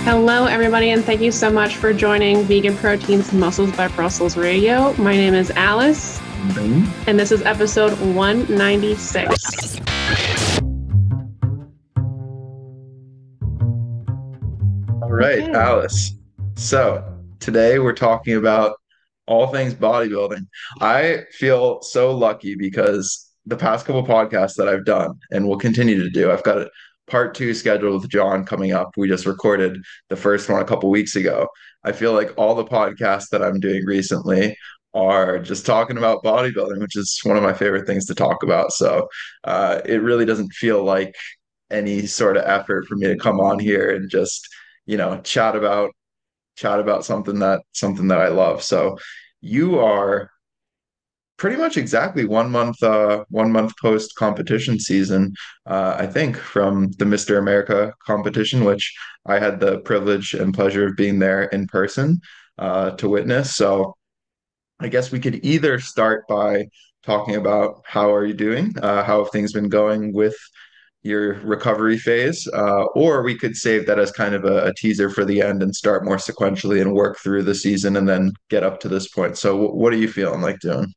Hello, everybody, and thank you so much for joining Vegan Proteins Muscles by Brussels Radio. My name is Alice, and this is episode 196. All right, Okay. Alice. So today we're talking about all things bodybuilding. I feel so lucky because the past couple podcasts that I've done and will continue to do, I've got a part two scheduled with John coming up. We just recorded the first one a couple weeks ago. I feel like all the podcasts that I'm doing recently are just talking about bodybuilding, which is one of my favorite things to talk about. So it really doesn't feel like any sort of effort for me to come on here and just chat about something that I love. So you are pretty much exactly 1 month post competition season, I think, from the Mr. America competition, which I had the privilege and pleasure of being there in person to witness. So I guess we could either start by talking about how are you doing, how have things been going with your recovery phase, or we could save that as kind of a teaser for the end and start more sequentially and work through the season and then get up to this point. So, what are you feeling like doing?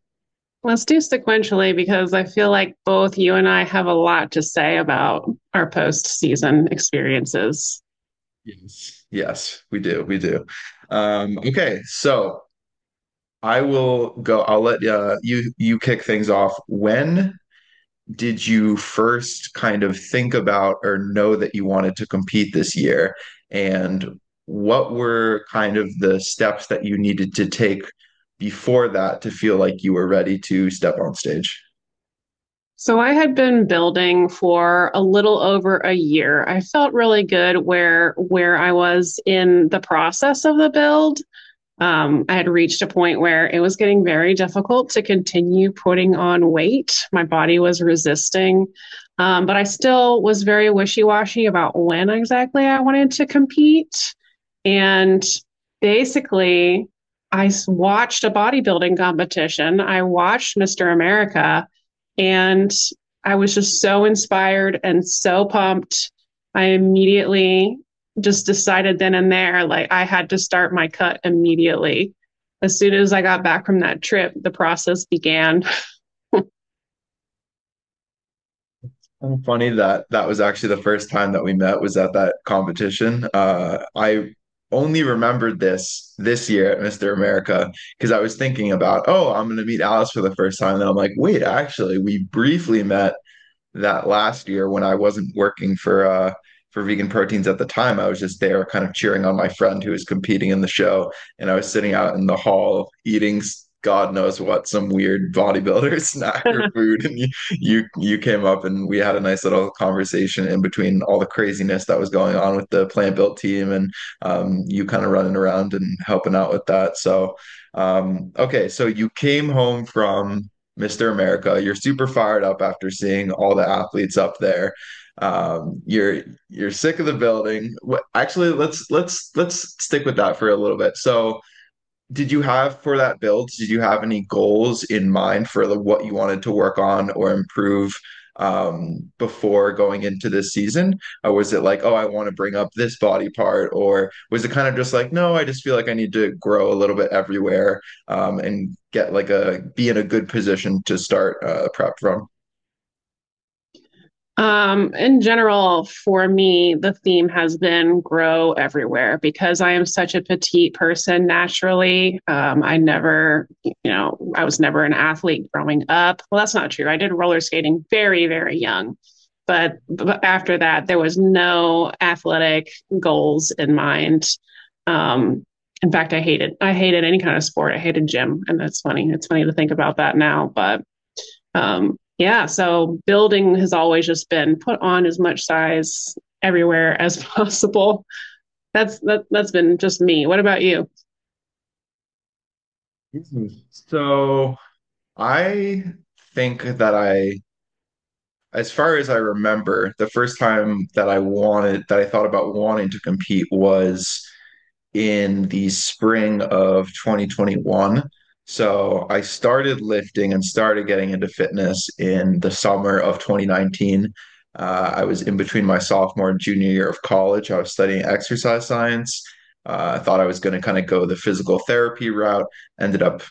Let's do sequentially because I feel like both you and I have a lot to say about our post-season experiences. Yes. Yes, we do. We do. Okay, so I will go. I'll let you kick things off. When did you first kind of think about or know that you wanted to compete this year? And what were kind of the steps that you needed to take before that to feel like you were ready to step on stage? So I had been building for a little over a year. I felt really good where I was in the process of the build. I had reached a point where it was getting very difficult to continue putting on weight. My body was resisting, but I still was very wishy-washy about when exactly I wanted to compete. And basically, watched a bodybuilding competition. I watched Mr. America, and I was just so inspired and so pumped. I immediately just decided then and there, like I had to start my cut immediately. As soon as I got back from that trip, the process began. And funny that that was actually the first time that we met was at that competition. I only remembered this year at Mr. America because I was thinking about, oh, I'm going to meet Alice for the first time. And then I'm like, wait, actually, we briefly met that last year when I wasn't working for Vegan Proteins at the time. I was just there kind of cheering on my friend who was competing in the show, and I was sitting out in the hall eating God knows what, some weird bodybuilder snack or food, and you came up and we had a nice little conversation in between all the craziness that was going on with the plant built team and you kind of running around and helping out with that. So okay, so you came home from Mr. America. You're super fired up after seeing all the athletes up there. You're sick of the building. Actually, let's stick with that for a little bit. So, did you have for that build, did you have any goals in mind for what you wanted to work on or improve before going into this season? Or was it like, oh, I want to bring up this body part? Or was it kind of just like, no, I just feel like I need to grow a little bit everywhere and get like be in a good position to start prep from? In general, for me, the theme has been grow everywhere because I am such a petite person naturally. I was never an athlete growing up. Well, that's not true. I did roller skating very, very young. But after that, there was no athletic goals in mind. In fact, I hated any kind of sport. I hated gym, and that's funny. It's funny to think about that now, but yeah, so building has always just been put on as much size everywhere as possible. That's been just me. What about you? So I think that as far as I remember, the first time that I thought about wanting to compete was in the spring of 2021. So I started lifting and started getting into fitness in the summer of 2019. I was in between my sophomore and junior year of college. I was studying exercise science. I thought I was going to kind of go the physical therapy route. Ended up,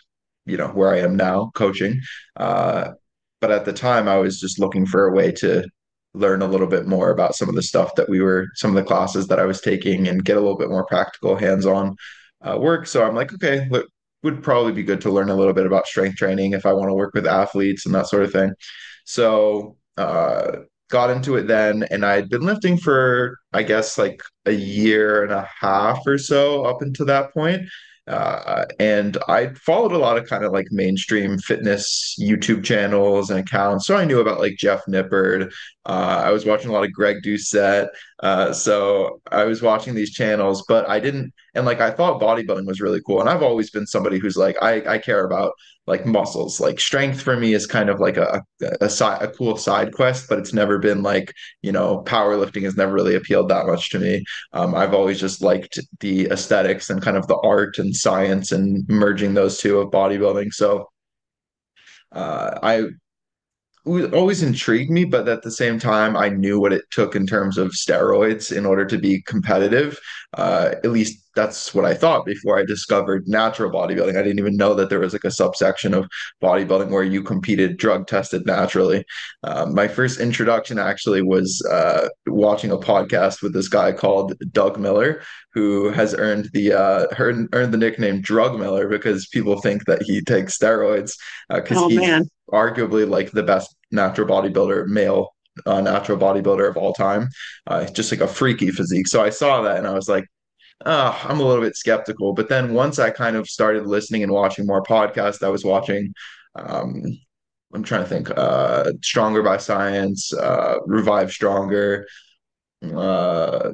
where I am now, coaching. Uh, but at the time, I was just looking for a way to learn a little bit more about some of the classes that I was taking and get a little bit more practical, hands-on work. So I'm like, okay, would probably be good to learn a little bit about strength training if I want to work with athletes and that sort of thing. So got into it then, and I'd been lifting for, I guess, like a year and a half or so up until that point. And I followed a lot of kind of like mainstream fitness YouTube channels and accounts. So I knew about like Jeff Nippard. I was watching a lot of Greg Doucette. So I was watching these channels, but I didn't, and like I thought bodybuilding was really cool. And I've always been somebody who's like, I care about like muscles. Like strength for me is kind of like a cool side quest, but it's never been like, powerlifting has never really appealed that much to me. I've always just liked the aesthetics and kind of the art and science and merging those two of bodybuilding. So I always intrigued me, but at the same time, I knew what it took in terms of steroids in order to be competitive. At least that's what I thought before I discovered natural bodybuilding. I didn't even know that there was like a subsection of bodybuilding where you competed drug tested naturally. My first introduction actually was watching a podcast with this guy called Doug Miller, who has earned the nickname Drug Miller because people think that he takes steroids because Oh he's man. arguably like the best male natural bodybuilder of all time. Just like a freaky physique. So I saw that and I was like, I'm a little bit skeptical. But then once I kind of started listening and watching more podcasts, I was watching, um, I'm trying to think, Stronger by Science, Revive Stronger, uh,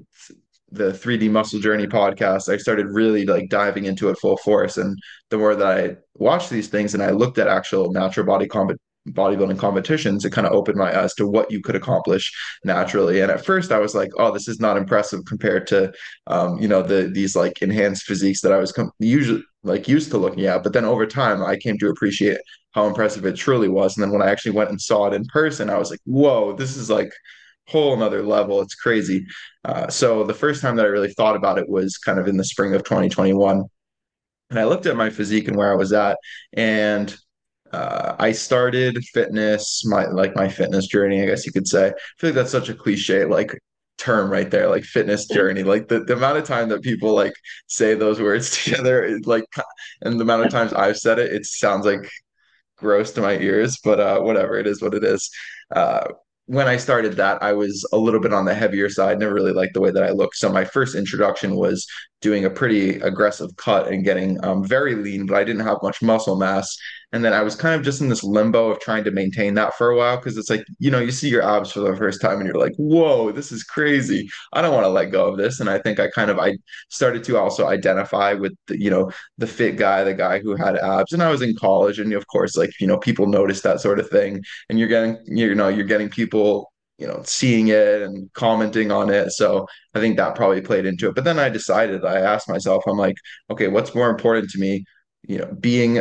the 3D Muscle Journey podcast. I started really like diving into it full force. And the more that I watched these things and I looked at actual bodybuilding competitions, it kind of opened my eyes to what you could accomplish naturally. And at first I was like, oh, this is not impressive compared to these like enhanced physiques that I was usually like used to looking at. But then over time I came to appreciate how impressive it truly was. And then when I actually went and saw it in person, I was like, whoa, this is like whole another level. It's crazy. So the first time that I really thought about it was kind of in the spring of 2021. And I looked at my physique and where I was at, and I started my fitness journey, I guess you could say. I feel like that's such a cliche like term right there, like fitness journey. Like the amount of time that people like say those words together, like, and the amount of times I've said it, it sounds like gross to my ears, but whatever, it is what it is. Uh, when I started that, I was a little bit on the heavier side, never really liked the way that I looked. So my first introduction was doing a pretty aggressive cut and getting very lean, but I didn't have much muscle mass. And then I was kind of just in this limbo of trying to maintain that for a while because it's like, you see your abs for the first time and you're like, whoa, this is crazy. I don't want to let go of this. And I think I started to also identify with the fit guy, the guy who had abs. And I was in college, and of course, like, people notice that sort of thing, and you're getting people, seeing it and commenting on it. So I think that probably played into it. But then I asked myself, I'm like, okay, what's more important to me? Being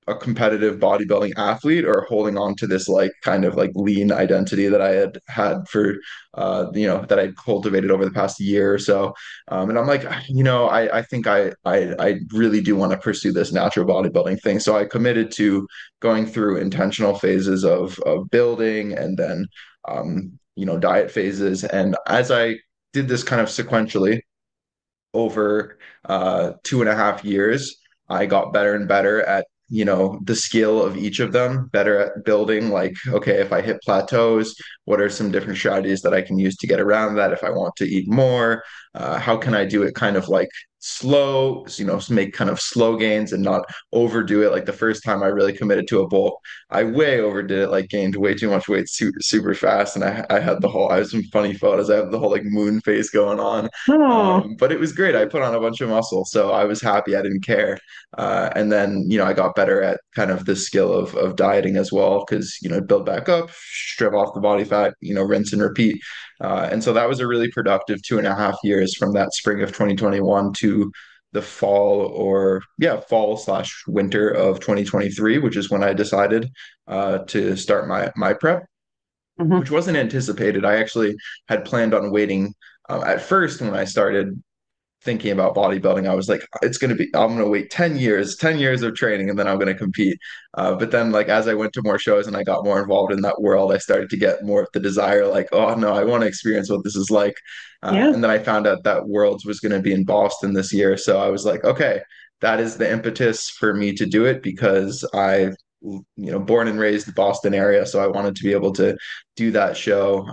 a competitive bodybuilding athlete or holding on to this like kind of like lean identity that I had for that I cultivated over the past year or so. And I'm like, I think I really do want to pursue this natural bodybuilding thing. So I committed to going through intentional phases of building and then diet phases. And as I did this kind of sequentially over 2.5 years, I got better and better at, the skill of each of them, better at building, like, okay, if I hit plateaus, what are some different strategies that I can use to get around that if I want to eat more? How can I do it kind of like slow, make kind of slow gains and not overdo it? Like the first time I really committed to a bulk, I way overdid it, like gained way too much weight super fast. And I was in funny photos. I have the whole like moon face going on, Oh, but it was great. I put on a bunch of muscle, so I was happy. I didn't care. And then, I got better at kind of the skill of dieting as well, because, build back up, strip off the body fat, rinse and repeat. And so that was a really productive 2.5 years from that spring of 2021 to the fall slash winter of 2023, which is when I decided to start my prep. Hmm. which wasn't anticipated. I actually had planned on waiting at first when I started thinking about bodybuilding. I was like, I'm going to wait 10 years of training, and then I'm going to compete. But then, like, as I went to more shows and I got more involved in that world, I started to get more of the desire, like, oh no, I want to experience what this is like. Yeah. And then I found out that Worlds was going to be in Boston this year. So I was like, okay, that is the impetus for me to do it because born and raised Boston area. So I wanted to be able to do that show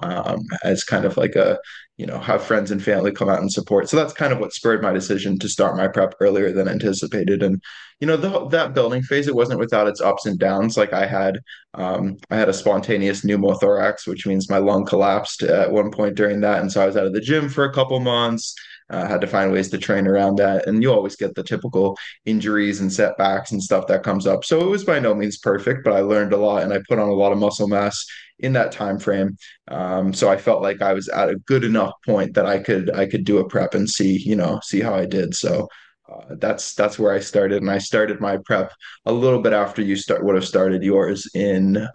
as kind of like have friends and family come out and support. So that's kind of what spurred my decision to start my prep earlier than anticipated. And that building phase, it wasn't without its ups and downs. Like I had a spontaneous pneumothorax, which means my lung collapsed at one point during that, and so I was out of the gym for a couple months. Had to find ways to train around that, and you always get the typical injuries and setbacks and stuff that comes up. So it was by no means perfect, but I learned a lot, and I put on a lot of muscle mass in that time frame. So I felt like I was at a good enough point that I could do a prep and see how I did. So that's where I started, and I started my prep a little bit after you would have started yours in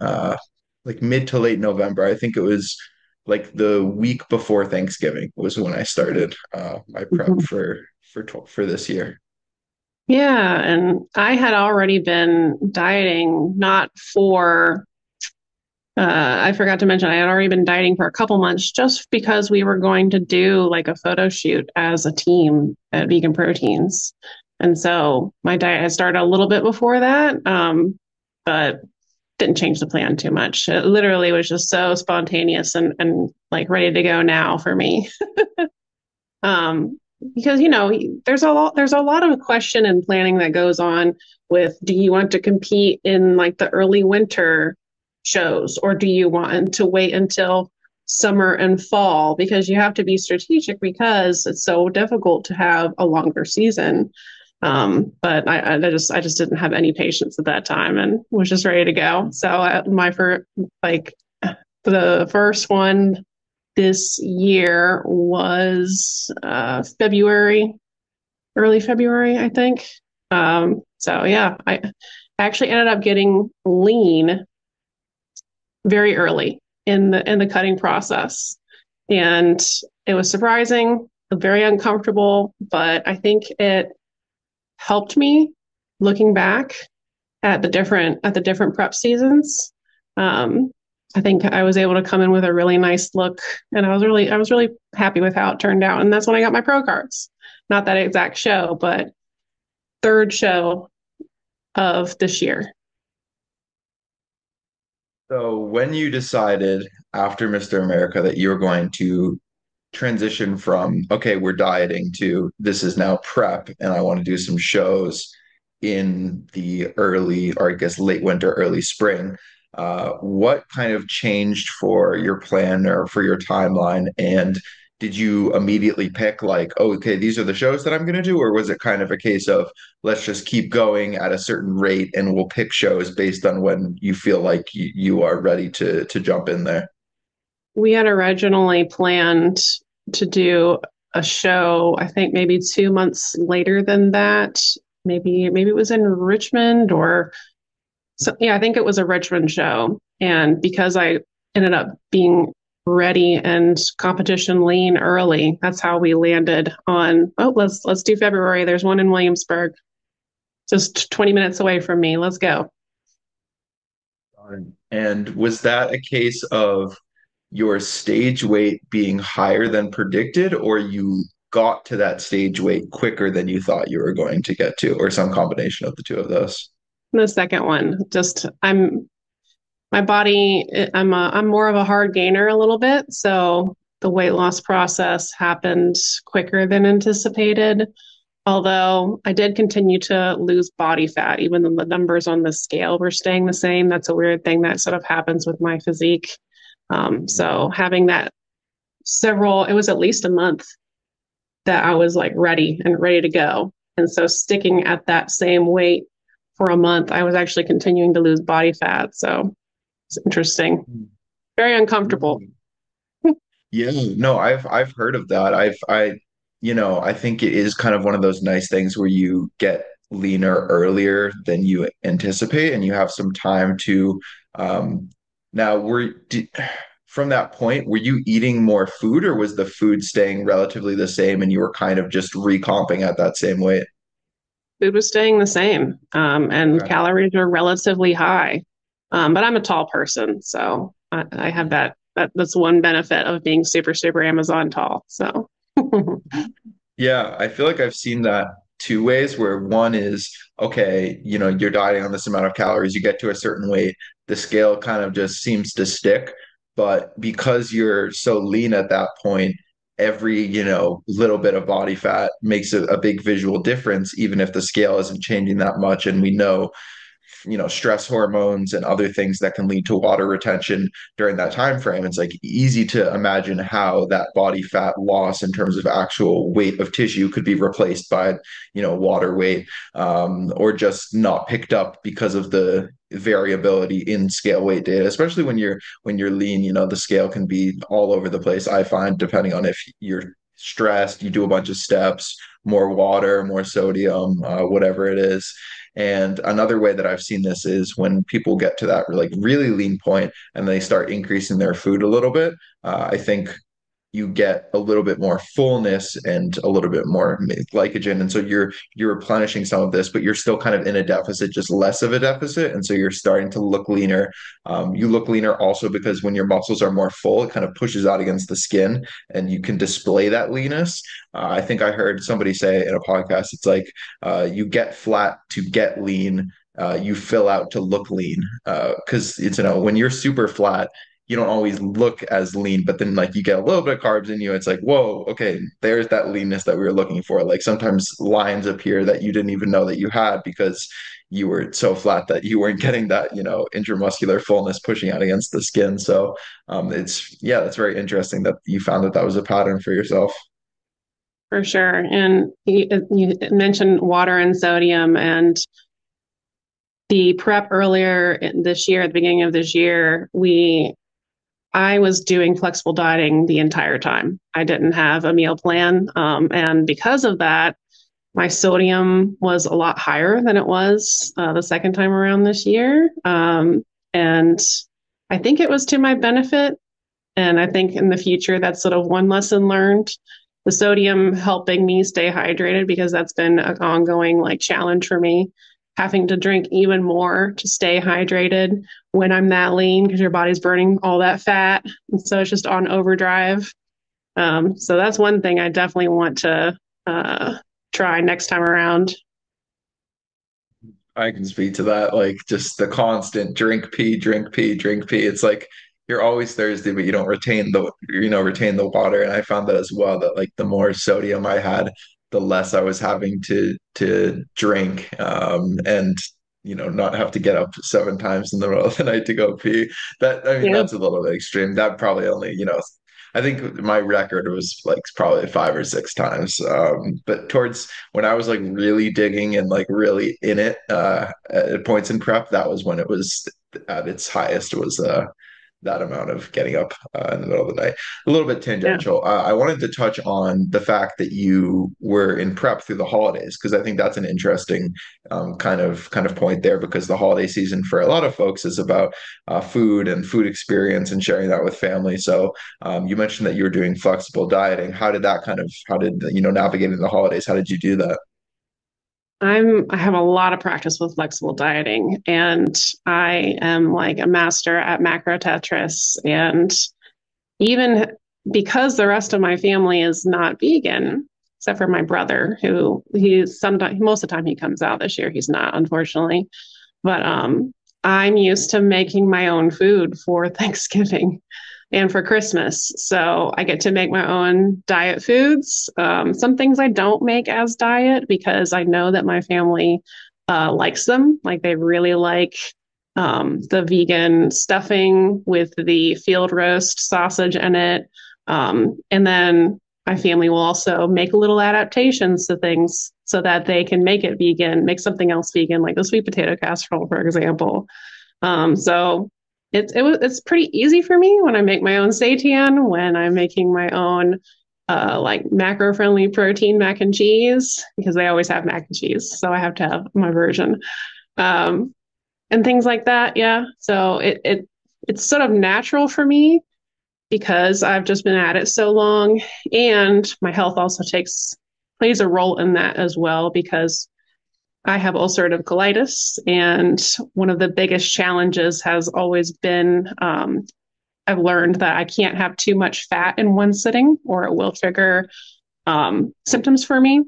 like mid to late November. I think it was like the week before Thanksgiving was when I started my prep Hmm. for this year. Yeah. And I had already been dieting, not for, I forgot to mention, I had already been dieting for a couple months just because we were going to do like a photo shoot as a team at Vegan Proteins. And so my diet had started a little bit before that, but didn't change the plan too much. It literally was just so spontaneous and like ready to go now for me. Because there's a lot of question and planning that goes on with, do you want to compete in like the early winter shows, or do you want to wait until summer and fall, because you have to be strategic because it's so difficult to have a longer season. But I just didn't have any patience at that time and was just ready to go. So my first, like, the first one this year was February, early February, I think. So yeah, I actually ended up getting lean very early in the cutting process, and it was surprising, very uncomfortable, but I think it helped me looking back at the different prep seasons. Um, I think I was able to come in with a really nice look, and I was really happy with how it turned out. And that's when I got my pro cards. Not that exact show, but third show of this year. So when you decided after Mr. America that you were going to transition from, okay, we're dieting to this is now prep and I want to do some shows in the early, or I guess late winter, early spring, what kind of changed for your plan or for your timeline? And did you immediately pick like, oh, okay, these are the shows that I'm going to do? Or was it kind of a case of let's just keep going at a certain rate and we'll pick shows based on when you feel like you are ready to jump in there? We had originally planned to do a show, I think maybe 2 months later than that. Maybe it was in Richmond, or so yeah, I think it was a Richmond show. And because I ended up being ready and competition lean early, that's how we landed on, oh, let's do February. There's one in Williamsburg, just 20 minutes away from me. Let's go. And was that a case of your stage weight being higher than predicted, or you got to that stage weight quicker than you thought you were going to get to, or some combination of the two of those? The second one, just I'm my body, I'm more of a hard gainer a little bit, so the weight loss process happened quicker than anticipated. Although I did continue to lose body fat, even though the numbers on the scale were staying the same. That's a weird thing that sort of happens with my physique. So having that it was at least a month that I was like ready to go. And so sticking at that same weight for a month, I was actually continuing to lose body fat. So it's interesting, very uncomfortable. Mhm. Yeah, no, I've heard of that. I think it is kind of one of those nice things where you get leaner earlier than you anticipate, and you have some time to. Um, now, from that point, were you eating more food or was the food staying relatively the same and you were kind of just recomping at that same weight? Food was staying the same, and Okay. calories are relatively high. But I'm a tall person, so I have that's one benefit of being super, super Amazon tall. So Yeah, I feel like I've seen that two ways where one is, okay, you're dieting on this amount of calories, you get to a certain weight, the scale kind of just seems to stick. But because you're so lean at that point, every, little bit of body fat makes a big visual difference, even if the scale isn't changing that much. And we know stress hormones and other things that can lead to water retention during that time frame. It's like easy to imagine how that body fat loss in terms of actual weight of tissue could be replaced by water weight, or just not picked up because of the variability in scale weight data, especially when you're lean. The scale can be all over the place, I find, depending on if you're stressed, you do a bunch of steps, more water, more sodium, whatever it is. And another way that I've seen this is when people get to that like really lean point and they start increasing their food a little bit. I think you get a little bit more fullness and a little bit more glycogen, and so you're replenishing some of this, but you're still kind of in a deficit, just less of a deficit, and so you're starting to look leaner. You look leaner also because when your muscles are more full, it kind of pushes out against the skin, and you can display that leanness. I think I heard somebody say in a podcast, it's like you get flat to get lean. You fill out to look lean, because it's when you're super flat, you don't always look as lean, but then like you get a little bit of carbs in you, it's like, whoa, okay, there's that leanness that we were looking for. Like sometimes lines appear that you didn't even know that you had because you were so flat that you weren't getting that, intramuscular fullness pushing out against the skin. So yeah, that's very interesting that you found that that was a pattern for yourself. for sure. And you mentioned water and sodium, and the prep earlier this year, at the beginning of this year, I was doing flexible dieting the entire time. I didn't have a meal plan. And because of that, my sodium was a lot higher than it was the second time around this year. And I think it was to my benefit. And I think in the future, that's sort of one lesson learned. The sodium helping me stay hydrated, because that's been an ongoing like challenge for me, having to drink even more to stay hydrated when I'm that lean, because your body's burning all that fat. And so it's just on overdrive. So that's one thing I definitely want to try next time around. I can speak to that. Like just the constant drink pee, drink pee, drink pee. It's like you're always thirsty, but you don't retain the water. And I found that as well, that like the more sodium I had, the less I was having to drink, and not have to get up 7 times in the middle of the night to go pee. That I mean, Yeah. that's a little bit extreme. That probably only, I think my record was like probably 5 or 6 times. But towards when I was like really digging and like really in it, at points in prep, that was when it was at its highest, was that amount of getting up in the middle of the night. A little bit Yeah. tangential. I wanted to touch on the fact that you were in prep through the holidays, because I think that's an interesting kind of point there, because the holiday season for a lot of folks is about food and food experience and sharing that with family. So you mentioned that you were doing flexible dieting. How did navigating the holidays? How did you do that? I have a lot of practice with flexible dieting, and I am like a master at macro Tetris. And even because the rest of my family is not vegan, except for my brother, who he's sometimes, most of the time he comes out. This year he's not, unfortunately. But I'm used to making my own food for Thanksgiving and for Christmas. So I get to make my own diet foods. Some things I don't make as diet because I know that my family likes them. Like they really like the vegan stuffing with the field roast sausage in it. And then my family will also make little adaptations to things so that they can make it vegan, make something else vegan, like the sweet potato casserole, for example. So it's pretty easy for me when I make my own seitan, when I'm making my own like macro friendly protein mac and cheese, because they always have mac and cheese, so I have to have my version. Um, and things like that. Yeah. So it's sort of natural for me. because I've just been at it so long. And my health also plays a role in that as well because I have ulcerative colitis. And one of the biggest challenges has always been I've learned that I can't have too much fat in one sitting or it will trigger symptoms for me.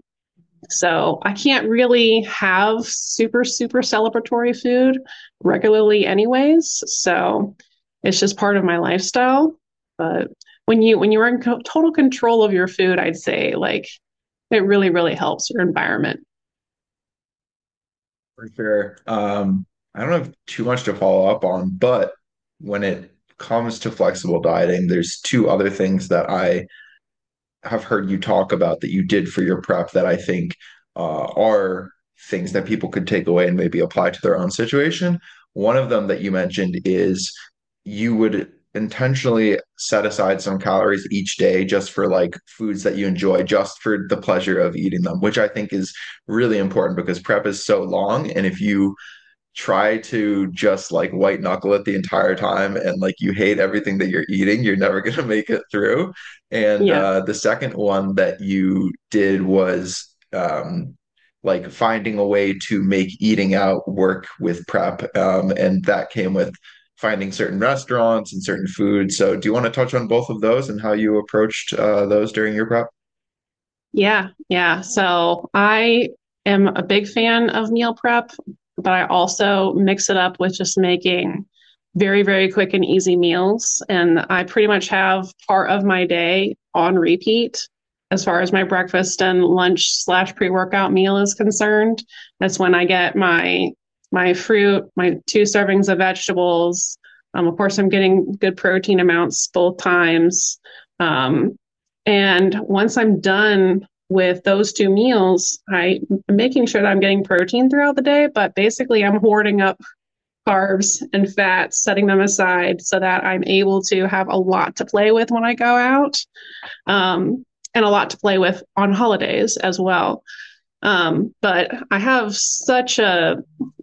So I can't really have super celebratory food regularly anyways. So it's just part of my lifestyle. But when you're in total control of your food, I'd say like it really helps your environment. For sure. I don't have too much to follow up on, but when it comes to flexible dieting, there's two other things that I have heard you talk about that you did for your prep that I think are things that people could take away and maybe apply to their own situation. One of them that you mentioned is you would intentionally set aside some calories each day just for like foods that you enjoy, just for the pleasure of eating them, which I think is really important because prep is so long. And if you try to just like white knuckle it the entire time and like you hate everything that you're eating, you're never going to make it through. And Yeah. the second one that you did was like finding a way to make eating out work with prep. And that came with finding certain restaurants and certain foods. So, do you want to touch on both of those and how you approached those during your prep? Yeah. So I am a big fan of meal prep, but I also mix it up with just making very quick and easy meals. And I pretty much have part of my day on repeat as far as my breakfast and lunch slash pre-workout meal is concerned. That's when I get my fruit, my two servings of vegetables. Of course, I'm getting good protein amounts both times. Um, and once I'm done with those two meals, I'm making sure that I'm getting protein throughout the day, but basically I'm hoarding up carbs and fats, setting them aside so that I'm able to have a lot to play with when I go out, and a lot to play with on holidays as well. But I have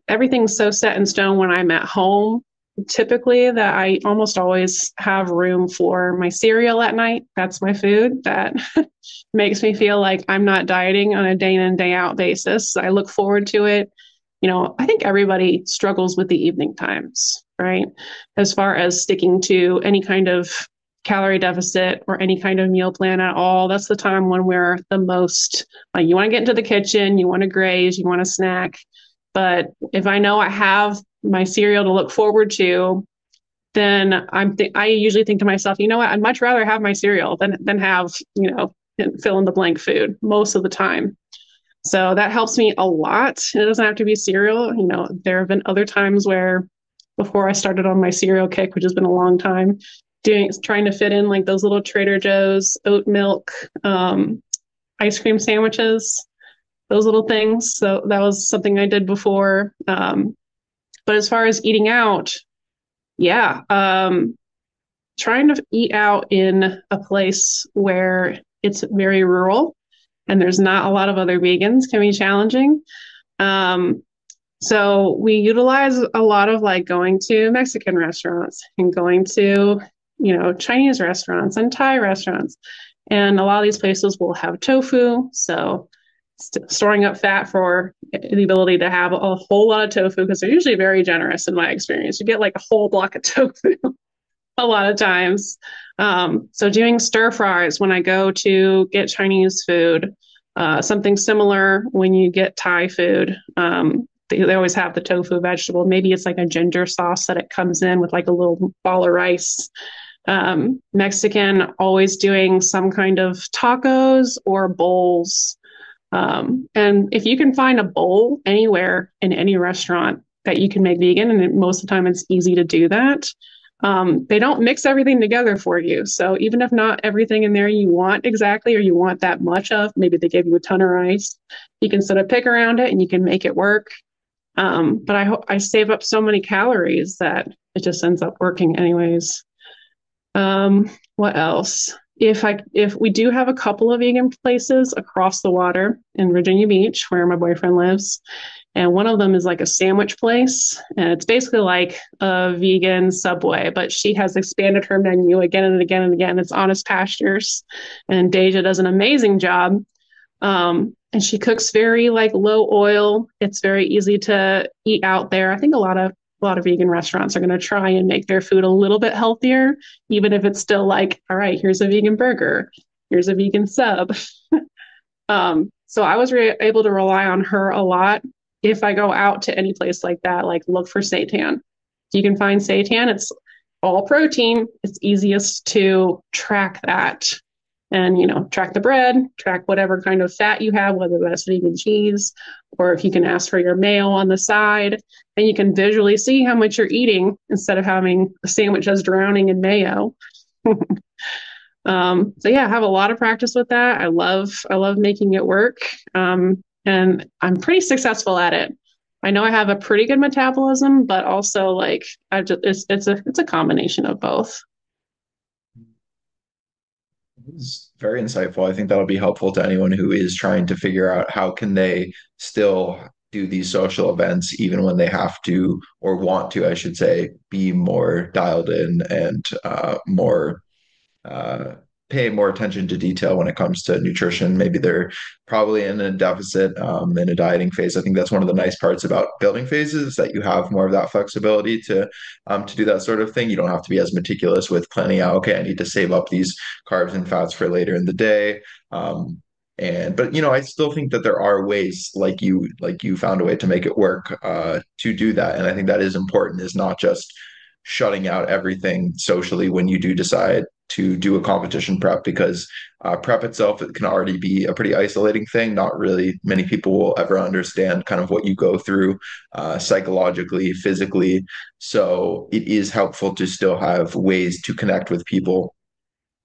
everything's so set in stone when I'm at home typically that I almost always have room for my cereal at night. That's my food that makes me feel like I'm not dieting on a day in and day out basis. I look forward to it. I think everybody struggles with the evening times, right? As far as sticking to any kind of calorie deficit or any kind of meal plan at all, that's the time when we're the most like you want to get into the kitchen, you want to graze, you want to snack. But if I know I have my cereal to look forward to, then I usually think to myself, you know what, I'd much rather have my cereal than have, fill in the blank food most of the time. So that helps me a lot. It doesn't have to be cereal. There have been other times where before I started on my cereal kick, which has been a long time, trying to fit in like those little Trader Joe's oat milk ice cream sandwiches, those little things. So that was something I did before. But as far as eating out, yeah, trying to eat out in a place where it's very rural and there's not a lot of other vegans can be challenging. Um, so we utilize a lot of like going to Mexican restaurants and going to, Chinese restaurants and Thai restaurants. And a lot of these places will have tofu. So storing up fat for the ability to have a whole lot of tofu because they're usually very generous in my experience. You get like a whole block of tofu a lot of times. So doing stir fries when I go to get Chinese food, something similar when you get Thai food. They always have the tofu vegetable. Maybe it's like a ginger sauce that it comes in with like a little ball of rice. Mexican, always doing some kind of tacos or bowls. And if you can find a bowl anywhere in any restaurant that you can make vegan, and most of the time it's easy to do that, they don't mix everything together for you. So even if not everything in there you want exactly, or you want that much of, maybe they give you a ton of rice, you can sort of pick around it and you can make it work. But I save up so many calories that it just ends up working anyways. What else? if we do have a couple of vegan places across the water in Virginia Beach where my boyfriend lives, and one of them is like a sandwich place, and it's basically like a vegan Subway, but she has expanded her menu again and again and again. It's Honest Pastures, and Deja does an amazing job. And she cooks very like low oil. It's very easy to eat out there. I think a lot of vegan restaurants are going to try and make their food a little bit healthier, even if it's still like, all right, here's a vegan burger, here's a vegan sub. So I was able to rely on her a lot. If I go out to any place like that, like look for seitan. If you can find seitan, it's all protein. It's easiest to track that and, track the bread, track whatever kind of fat you have, whether that's vegan cheese, or if you can ask for your mayo on the side, and you can visually see how much you're eating instead of having a sandwich that's drowning in mayo. So yeah, I have a lot of practice with that. I love making it work. And I'm pretty successful at it. I know I have a pretty good metabolism, but also like it's a combination of both. It's very insightful. I think that'll be helpful to anyone who is trying to figure out how can they still do these social events even when they have to or want to, I should say, be more dialed in and more uh, pay more attention to detail when it comes to nutrition. Maybe they're probably in a deficit in a dieting phase. I think that's one of the nice parts about building phases is that you have more of that flexibility to do that sort of thing. You don't have to be as meticulous with planning out, okay, I need to save up these carbs and fats for later in the day. But I still think that there are ways like you found a way to make it work to do that. And I think that is important, is not just shutting out everything socially when you do decide to do a competition prep, because prep itself, it can already be a pretty isolating thing. Not really many people will ever understand kind of what you go through psychologically, physically. So it is helpful to still have ways to connect with people.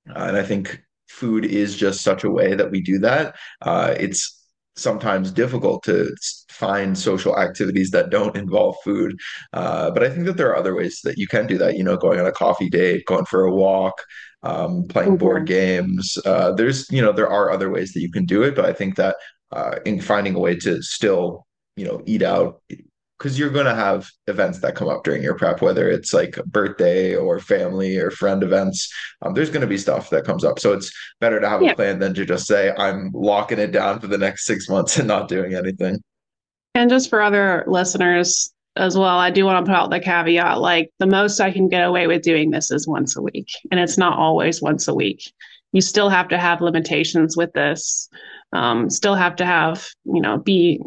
And I think food is just such a way that we do that. It's sometimes difficult to find social activities that don't involve food. But I think that there are other ways that you can do that, going on a coffee date, going for a walk, playing board Mhm. games. There are other ways that you can do it, but I think that in finding a way to still, eat out, because you're going to have events that come up during your prep, whether it's like a birthday or family or friend events. There's going to be stuff that comes up. So it's better to have a Yeah. plan than to just say, I'm locking it down for the next 6 months and not doing anything. And just for other listeners as well, I do want to put out the caveat like the most I can get away with doing this is once a week, and it's not always once a week. You still have to have limitations with this. Still have to have, be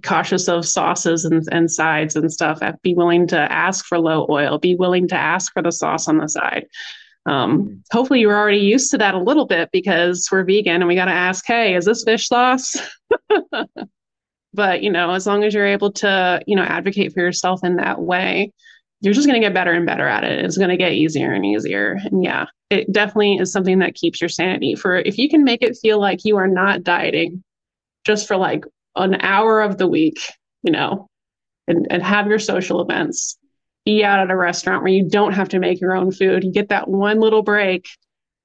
cautious of sauces and sides and stuff. Be willing to ask for low oil, be willing to ask for the sauce on the side. Hopefully, you're already used to that a little bit because we're vegan and we got to ask, hey, is this fish sauce? But, as long as you're able to, advocate for yourself in that way, you're just going to get better and better at it. It's going to get easier and easier. And yeah, it definitely is something that keeps your sanity. For if you can make it feel like you are not dieting just for like an hour of the week, and have your social events, be out at a restaurant where you don't have to make your own food. You get that one little break.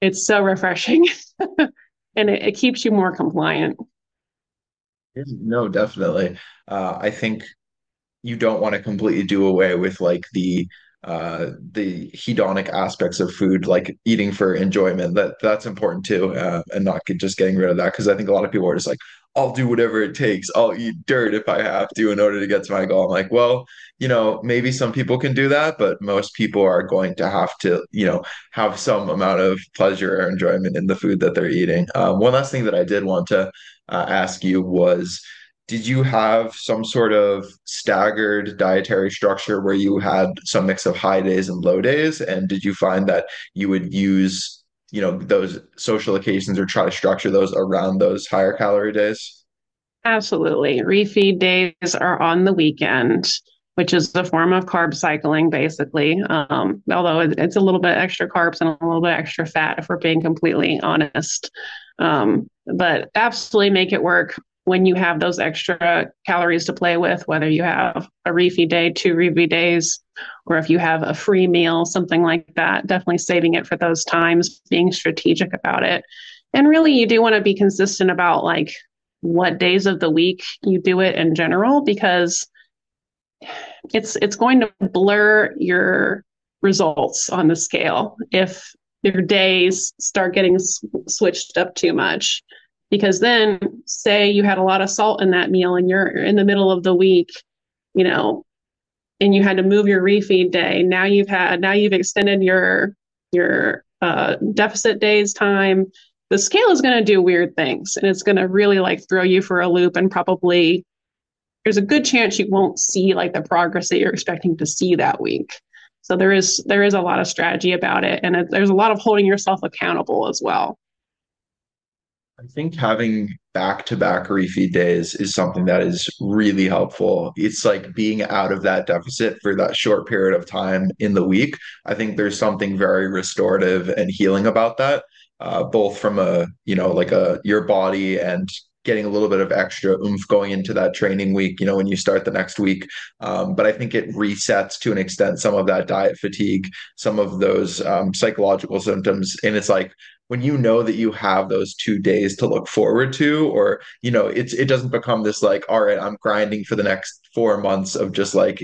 It's so refreshing and it keeps you more compliant. No, definitely. I think you don't want to completely do away with like the hedonic aspects of food, like eating for enjoyment. That's important too, and not just getting rid of that, because I think a lot of people are just like, I'll do whatever it takes. I'll eat dirt if I have to in order to get to my goal. I'm like, well, maybe some people can do that, but most people are going to have to, have some amount of pleasure or enjoyment in the food that they're eating. One last thing that I did want to ask you was, did you have some sort of staggered dietary structure where you had some mix of high days and low days? And did you find that you would use, those social occasions or try to structure those around those higher calorie days? Absolutely. Refeed days are on the weekend, which is a form of carb cycling, basically. Although it's a little bit extra carbs and a little bit extra fat, if we're being completely honest. But absolutely make it work. when you have those extra calories to play with, whether you have a refeed day, 2 refeed days, or if you have a free meal, something like that, definitely saving it for those times, being strategic about it. And really, you do want to be consistent about like what days of the week you do it in general, because it's going to blur your results on the scale if your days start getting switched up too much. Because then, say you had a lot of salt in that meal and you're in the middle of the week, you know, and you had to move your refeed day. Now you've extended your deficit days time. The scale is going to do weird things, and it's going to really like throw you for a loop, and probably there's a good chance you won't see like the progress that you're expecting to see that week. So there is a lot of strategy about it, and there's a lot of holding yourself accountable as well. I think having back-to-back refeed days is something that is really helpful. It's like being out of that deficit for that short period of time in the week. I think there's something very restorative and healing about that, both from a, like your body and getting a little bit of extra oomph going into that training week, when you start the next week. But I think it resets to an extent some of that diet fatigue, some of those psychological symptoms. And it's like, when you know that you have those 2 days to look forward to, or it doesn't become this like, all right, I'm grinding for the next 4 months of just like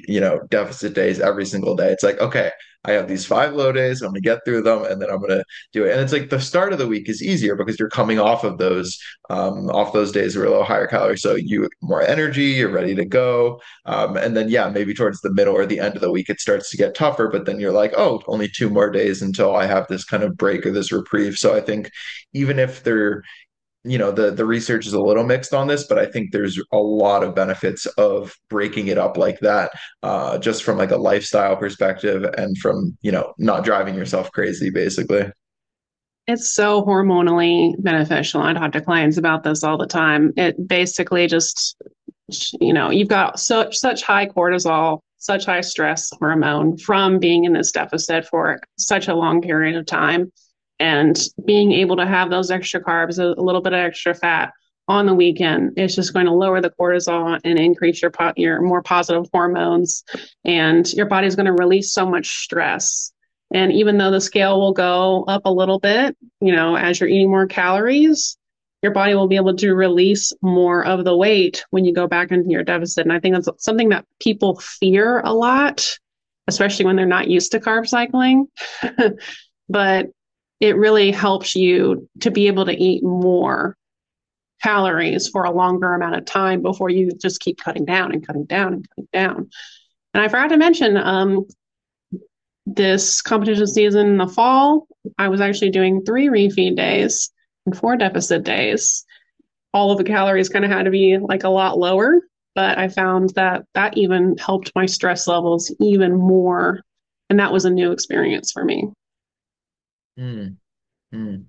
deficit days every single day. It's like, okay, I have these 5 low days, I'm gonna get through them, and then I'm gonna do it. And it's like the start of the week is easier because you're coming off those days were a little higher calorie, so you more energy, you're ready to go. And then yeah, maybe towards the middle or the end of the week it starts to get tougher, but then you're like, oh, only 2 more days until I have this kind of break or this reprieve. So I think even if they're the research is a little mixed on this, but I think there's a lot of benefits of breaking it up like that, just from like a lifestyle perspective and from not driving yourself crazy, basically. It's so hormonally beneficial. I talk to clients about this all the time. It basically just, you've got such high cortisol, such high stress hormone from being in this deficit for such a long period of time. And being able to have those extra carbs, a little bit of extra fat on the weekend, is just going to lower the cortisol and increase your more positive hormones. And your body's going to release so much stress. And even though the scale will go up a little bit, as you're eating more calories, your body will be able to release more of the weight when you go back into your deficit. And I think that's something that people fear a lot, especially when they're not used to carb cycling. But it really helps you to be able to eat more calories for a longer amount of time before you just keep cutting down and cutting down and cutting down. And I forgot to mention, this competition season in the fall, I was actually doing 3 refeed days and 4 deficit days. All of the calories kind of had to be like a lot lower, but I found that that even helped my stress levels even more. And that was a new experience for me. Mm, mm.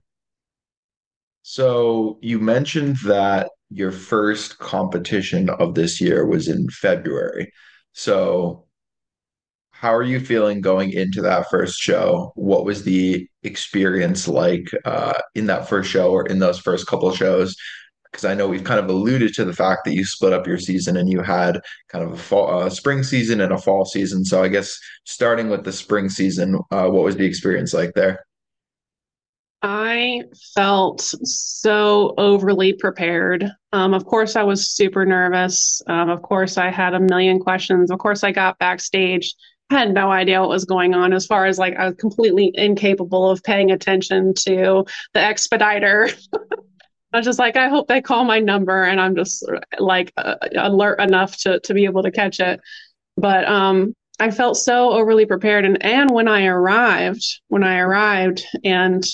So you mentioned that your first competition of this year was in February. So how are you feeling going into that first show? What was the experience like in that first show or in those first couple shows? Because I know we've kind of alluded to the fact that you split up your season and you had kind of a spring season and a fall season. So I guess starting with the spring season, what was the experience like there? I felt so overly prepared. Of course, I was super nervous. Of course, I had a million questions. Of course, I got backstage. I had no idea what was going on, as far as like I was completely incapable of paying attention to the expediter. I was just like, I hope they call my number, and I'm just like alert enough to be able to catch it. But I felt so overly prepared, and when I arrived, and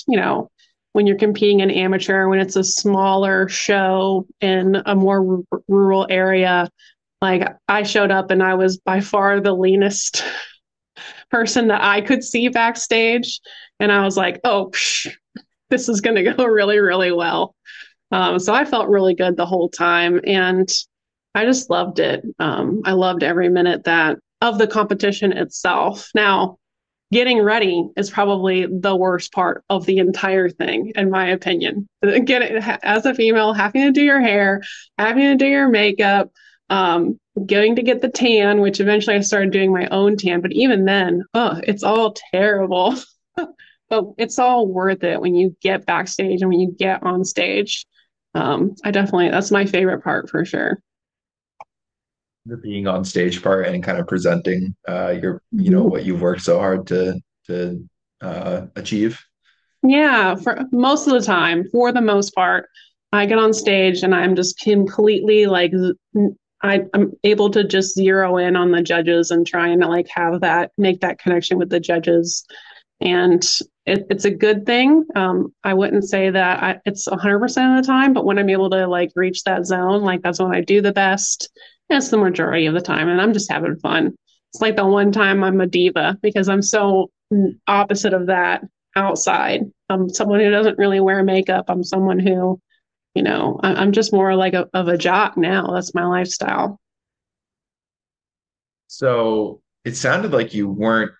when you're competing in amateur, when it's a smaller show in a more rural area, like I showed up and I was by far the leanest person that I could see backstage, and I was like, oh, this is going to go really, really well. So I felt really good the whole time, and I just loved it. I loved every minute that of the competition itself. Now, getting ready is probably the worst part of the entire thing, in my opinion. Get it as a female, having to do your hair, having to do your makeup, going to get the tan, which eventually I started doing my own tan. But even then, oh, it's all terrible. But it's all worth it when you get backstage and when you get on stage. I definitely, that's my favorite part for sure. The being on stage part and kind of presenting your, Mhm. what you've worked so hard to achieve. Yeah, for most of the time, for the most part, I get on stage and I'm just completely like I'm able to just zero in on the judges and trying to like have that make that connection with the judges. And it's a good thing. I wouldn't say that it's 100% of the time, but when I'm able to like reach that zone, like that's when I do the best. That's the majority of the time, and I'm just having fun. It's like the one time I'm a diva because I'm so opposite of that outside. I'm someone who doesn't really wear makeup. I'm someone who, I'm just more like of a jock now. That's my lifestyle. So it sounded like you weren't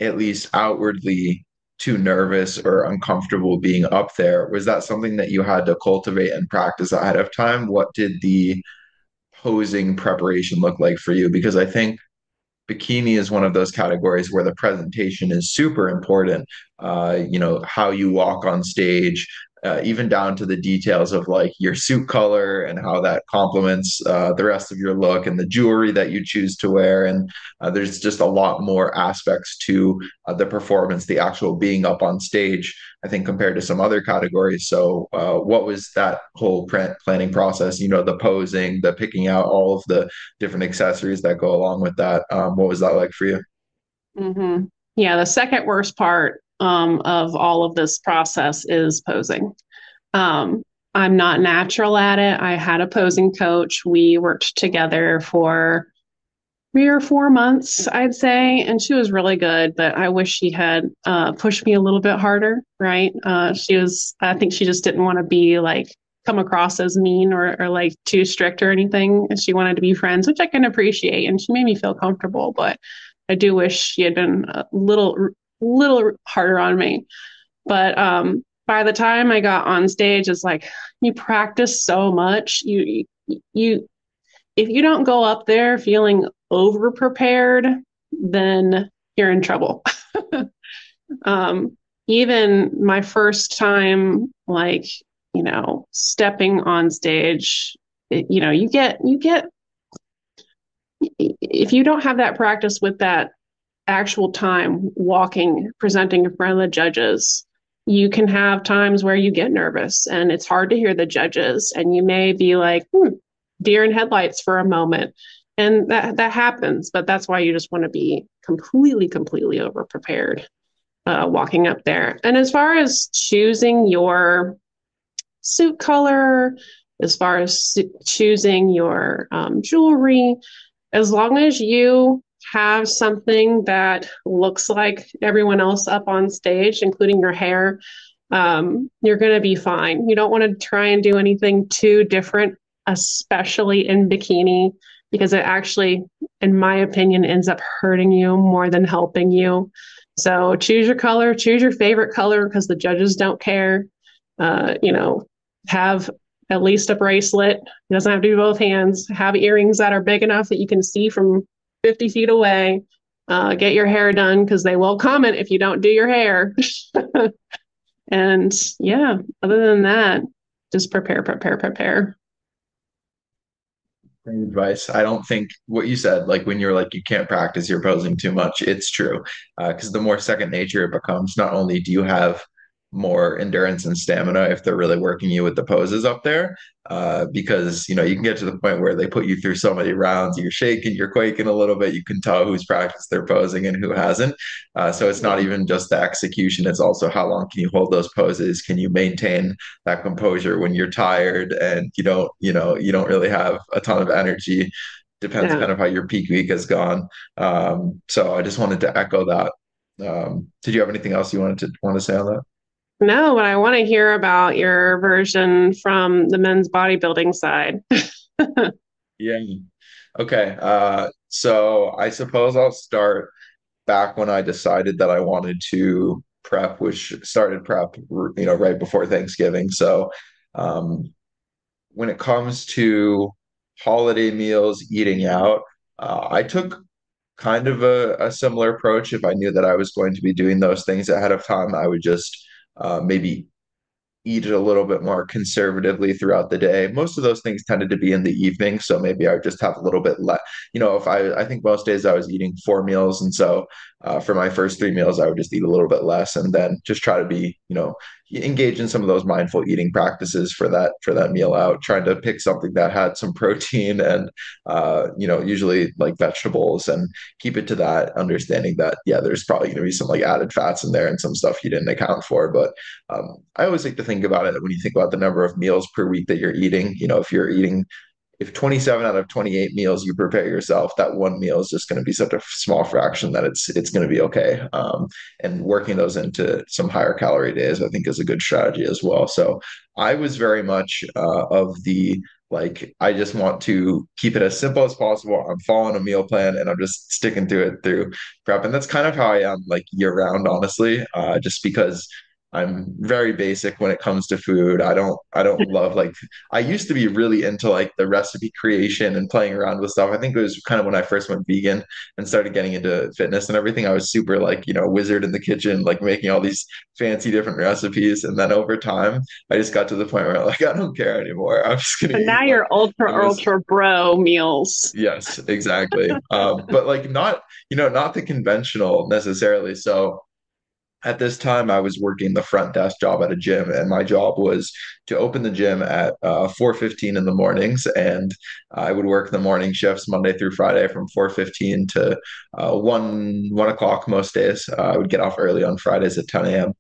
at least outwardly too nervous or uncomfortable being up there. Was that something that you had to cultivate and practice ahead of time? What did the posing preparation look like for you? Because I think bikini is one of those categories where the presentation is super important. How you walk on stage, even down to the details of like your suit color and how that complements the rest of your look and the jewelry that you choose to wear. And there's just a lot more aspects to the performance, the actual being up on stage, I think, compared to some other categories. So, what was that whole planning process? The posing, the picking out all of the different accessories that go along with that. What was that like for you? Hmm. Yeah, the second worst part of all of this process is posing. Um, I'm not natural at it. I had a posing coach. We worked together for 3 or 4 months, I'd say, and she was really good. But I wish she had pushed me a little bit harder. Right? I think she just didn't want to be like come across as mean or like too strict or anything. She wanted to be friends, which I can appreciate, and she made me feel comfortable. But I do wish she had been a little harder on me. But by the time I got on stage, it's like you practice so much. You if you don't go up there feeling over prepared, then you're in trouble. um, Even my first time, like stepping on stage, you get if you don't have that practice with that actual time walking, presenting in front of the judges, you can have times where you get nervous and it's hard to hear the judges, and you may be like, deer in headlights for a moment. And that happens, but that's why you just want to be completely over prepared walking up there. And as far as choosing your suit color, as far as choosing your jewelry, as long as you have something that looks like everyone else up on stage, including your hair, you're going to be fine. You don't want to try and do anything too different, especially in bikini, because it actually, in my opinion, ends up hurting you more than helping you. So choose your color, choose your favorite color because the judges don't care. You know, have at least a bracelet. It doesn't have to be both hands. Have earrings that are big enough that you can see from 50 feet away. Get your hair done because they will comment if you don't do your hair. And yeah, other than that, just prepare. Great advice. I don't think what you said, like when you're like, you can't practice your posing too much, it's true. Because the more second nature it becomes, not only do you have more endurance and stamina if they're really working you with the poses up there, because you can get to the point where they put you through so many rounds, you're shaking, you're quaking a little bit, you can tell who's practiced their posing and who hasn't. So it's not even just the execution, it's also how long can you hold those poses? Can you maintain that composure when you're tired and you don't really have a ton of energy. Depends Yeah. kind of how your peak week has gone. So I just wanted to echo that. Did you have anything else you want to say on that? No, but I want to hear about your version from the men's bodybuilding side. Yeah. Okay. So I suppose I'll start back when I decided that I wanted to prep, which started prep, right before Thanksgiving. So, um, when it comes to holiday meals, eating out, I took kind of a similar approach. If I knew that I was going to be doing those things ahead of time, I would just maybe eat it a little bit more conservatively throughout the day. Most of those things tended to be in the evening, so maybe I would just have a little bit less. If I think most days I was eating 4 meals, and so for my first 3 meals, I would just eat a little bit less, and then just try to be, engage in some of those mindful eating practices for that meal out, trying to pick something that had some protein and usually like vegetables, and keep it to that, understanding that yeah, there's probably going to be some like added fats in there and some stuff you didn't account for, but I always like to think about it when you think about the number of meals per week that you're eating. If 27 out of 28 meals you prepare yourself, that one meal is just going to be such a small fraction that it's going to be okay. And working those into some higher calorie days, I think, is a good strategy as well. So I was very much of the like, I just want to keep it as simple as possible. I'm following a meal plan and I'm just sticking to it through prep. And that's kind of how I am like year round, honestly, just because I'm very basic when it comes to food. I don't love like I used to be really into like the recipe creation and playing around with stuff. I think it was kind of when I first went vegan and started getting into fitness and everything. I was super like, wizard in the kitchen, like making all these fancy different recipes. And then over time, I just got to the point where like I don't care anymore. I'm just gonna And eat now like you're ultra, the most. ultra bro meals. Yes, exactly. But like not the conventional necessarily. So at this time, I was working the front desk job at a gym, and my job was to open the gym at 4:15 in the mornings, and I would work the morning shifts Monday through Friday from 4:15 to 1 o'clock most days. I would get off early on Fridays at 10 a.m.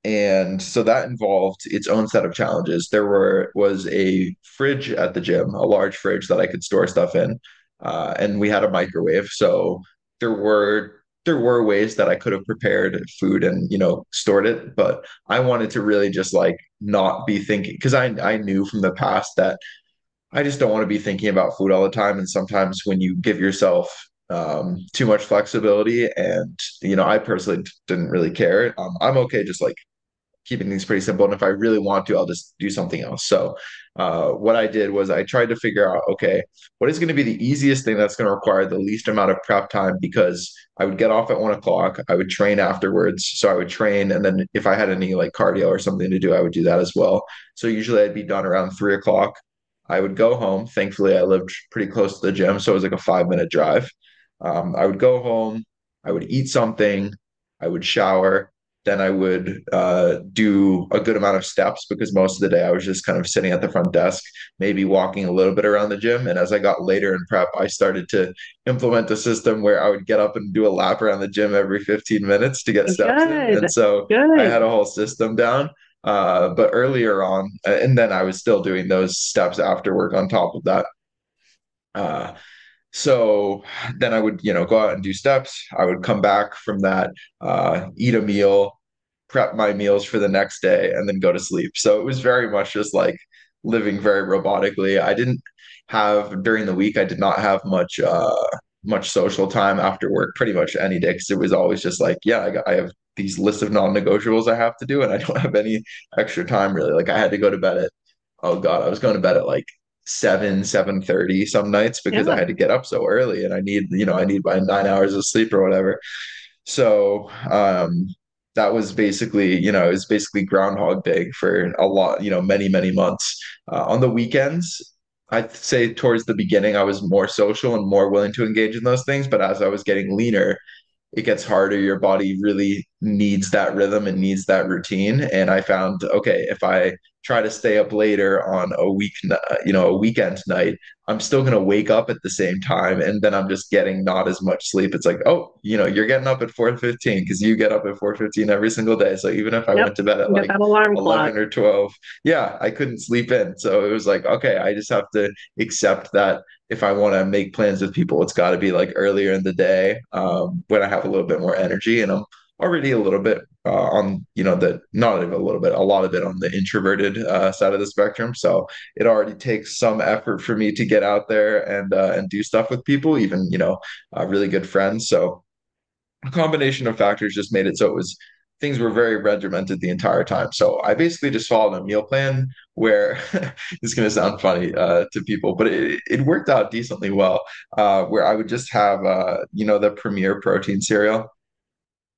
And so that involved its own set of challenges. There was a fridge at the gym, a large fridge that I could store stuff in, and we had a microwave. So there were ways that I could have prepared food and stored it, but I wanted to really just like not be thinking, because I knew from the past that I just don't want to be thinking about food all the time. And sometimes when you give yourself too much flexibility, and I personally didn't really care. I'm okay just like keeping things pretty simple. And if I really want to, I'll just do something else. So, what I did was I tried to figure out, okay, what is going to be the easiest thing that's going to require the least amount of prep time? Because I would get off at 1 o'clock, I would train afterwards. So I would train, and then if I had any like cardio or something to do, I would do that as well. So usually I'd be done around 3 o'clock. I would go home. Thankfully, I lived pretty close to the gym, so it was like a 5-minute drive. I would go home. I would eat something. I would shower, then I would do a good amount of steps, because most of the day I was just kind of sitting at the front desk, maybe walking a little bit around the gym. And as I got later in prep, I started to implement a system where I would get up and do a lap around the gym every 15 minutes to get steps in. Good, And so I good. had a whole system down. But earlier on, and then I was still doing those steps after work on top of that. Uh, so then I would, go out and do steps. I would come back from that, eat a meal, prep my meals for the next day, and then go to sleep. So it was very much just like living very robotically. I didn't have during the week, I did not have much social time after work pretty much any day, because it was always just like, yeah, I have these lists of non-negotiables I have to do, and I don't have any extra time really. Like I had to go to bed at, oh God, I was going to bed at like 7:30 some nights, because I Yeah. had to get up so early, and I need my 9 hours of sleep or whatever. So that was basically, it was basically Groundhog Day for a lot, many, many months. On the weekends, I'd say towards the beginning, I was more social and more willing to engage in those things. But as I was getting leaner, it gets harder. Your body really needs that rhythm and needs that routine. And I found, okay, if I try to stay up later on a weekend night, I'm still going to wake up at the same time. And then I'm just getting not as much sleep. It's like, oh, you're getting up at 4:15 because you get up at 4:15 every single day. So even if I Yep. went to bed at You got like that alarm clock. 11 or 12, yeah, I couldn't sleep in. So it was like, okay, I just have to accept that if I want to make plans with people, it's got to be like earlier in the day, when I have a little bit more energy, and I'm already a little bit on, the not even a little bit, a lot of it on the introverted side of the spectrum. So it already takes some effort for me to get out there and do stuff with people, even really good friends. So a combination of factors just made it so it was things were very regimented the entire time. So I basically just followed a meal plan where it's going to sound funny to people, but it worked out decently well. Where I would just have the Premier protein cereal.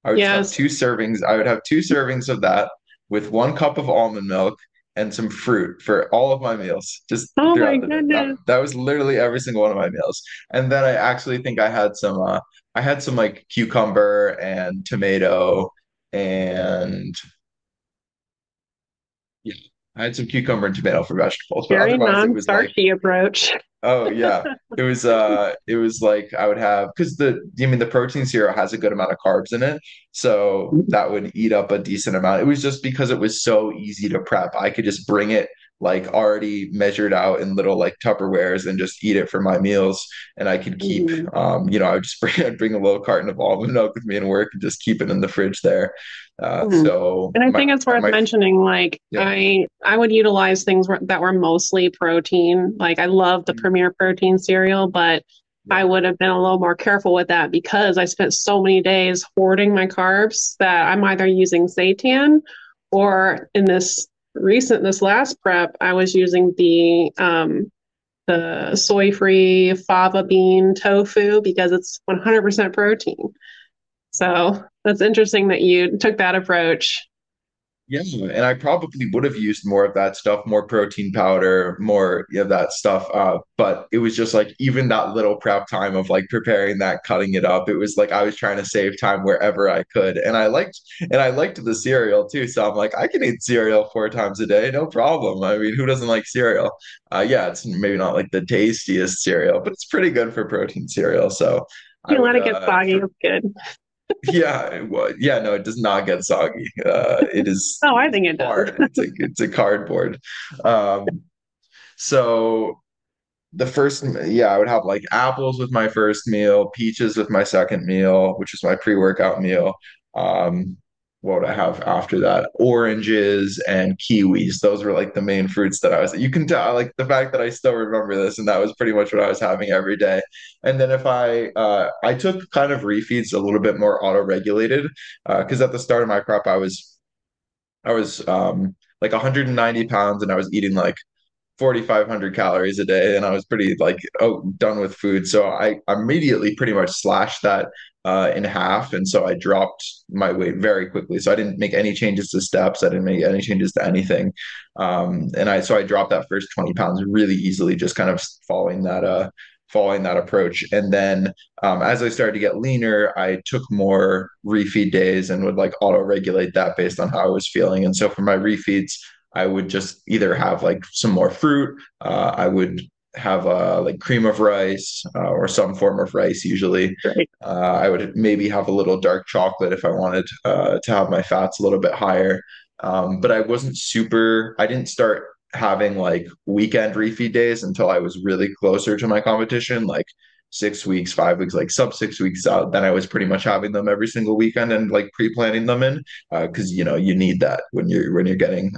I would just have Yes. two servings. I would have two servings of that with 1 cup of almond milk and some fruit for all of my meals, just Oh my throughout the day. That goodness. that was literally every single one of my meals. And then I actually think I had some like cucumber and tomato and yeah, I had some cucumber and tomato for vegetables, but Very otherwise it was like non-starchy approach. oh yeah. It was like I would have because the protein cereal has a good amount of carbs in it. So that would eat up a decent amount. It was just because it was so easy to prep. I could just bring it like already measured out in little like Tupperwares and just eat it for my meals. And I could keep Mhm. I would just I'd bring a little carton of almond milk with me and work and just keep it in the fridge there. Mhm. So And I my think it's worth my mentioning, like yeah. I would utilize things that were mostly protein. Like I love the Premier Protein cereal, but I Yeah. would have been a little more careful with that because I spent so many days hoarding my carbs that I'm either using seitan or in this last prep, I was using the soy-free fava bean tofu because it's 100% protein. So that's interesting that you took that approach. Yeah, and I probably would have used more of that stuff, more protein powder, more of that stuff. But it was just like even that little prep time of like preparing that, cutting it up. It was like I was trying to save time wherever I could, and I liked the cereal too. So I'm like, I can eat cereal 4 times a day, no problem. I mean, who doesn't like cereal? Yeah, it's maybe not like the tastiest cereal, but it's pretty good for protein cereal. So I You would let it get soggy, for it's good. yeah, well, yeah, no, it does not get soggy. It is Oh, I it's think it does. hard. It's a cardboard. Um, so yeah, I would have like apples with my first meal, peaches with my second meal, which is my pre-workout meal. Um, what would I have after that? Oranges and kiwis. Those were like the main fruits that you can tell, like the fact that I still remember this, and that was pretty much what I was having every day. And then if I took kind of refeeds a little bit more auto-regulated, because at the start of my prep, I was like 190 pounds and I was eating like 4,500 calories a day, and I was pretty like done with food. So I immediately pretty much slashed that in half, and so I dropped my weight very quickly. So I didn't make any changes to steps. I didn't make any changes to anything, and I dropped that first 20 pounds really easily, just kind of following that approach. And then as I started to get leaner, I took more refeed days and would like auto regulate that based on how I was feeling. And so for my refeeds, I would just either have like some more fruit. I would have like cream of rice or some form of rice usually. Right. I would maybe have a little dark chocolate if I wanted to have my fats a little bit higher. But I didn't start having like weekend refeed days until I was really closer to my competition, like 6 weeks, 5 weeks, like sub 6 weeks out. Then I was pretty much having them every single weekend and like pre-planning them in because you need that when you're getting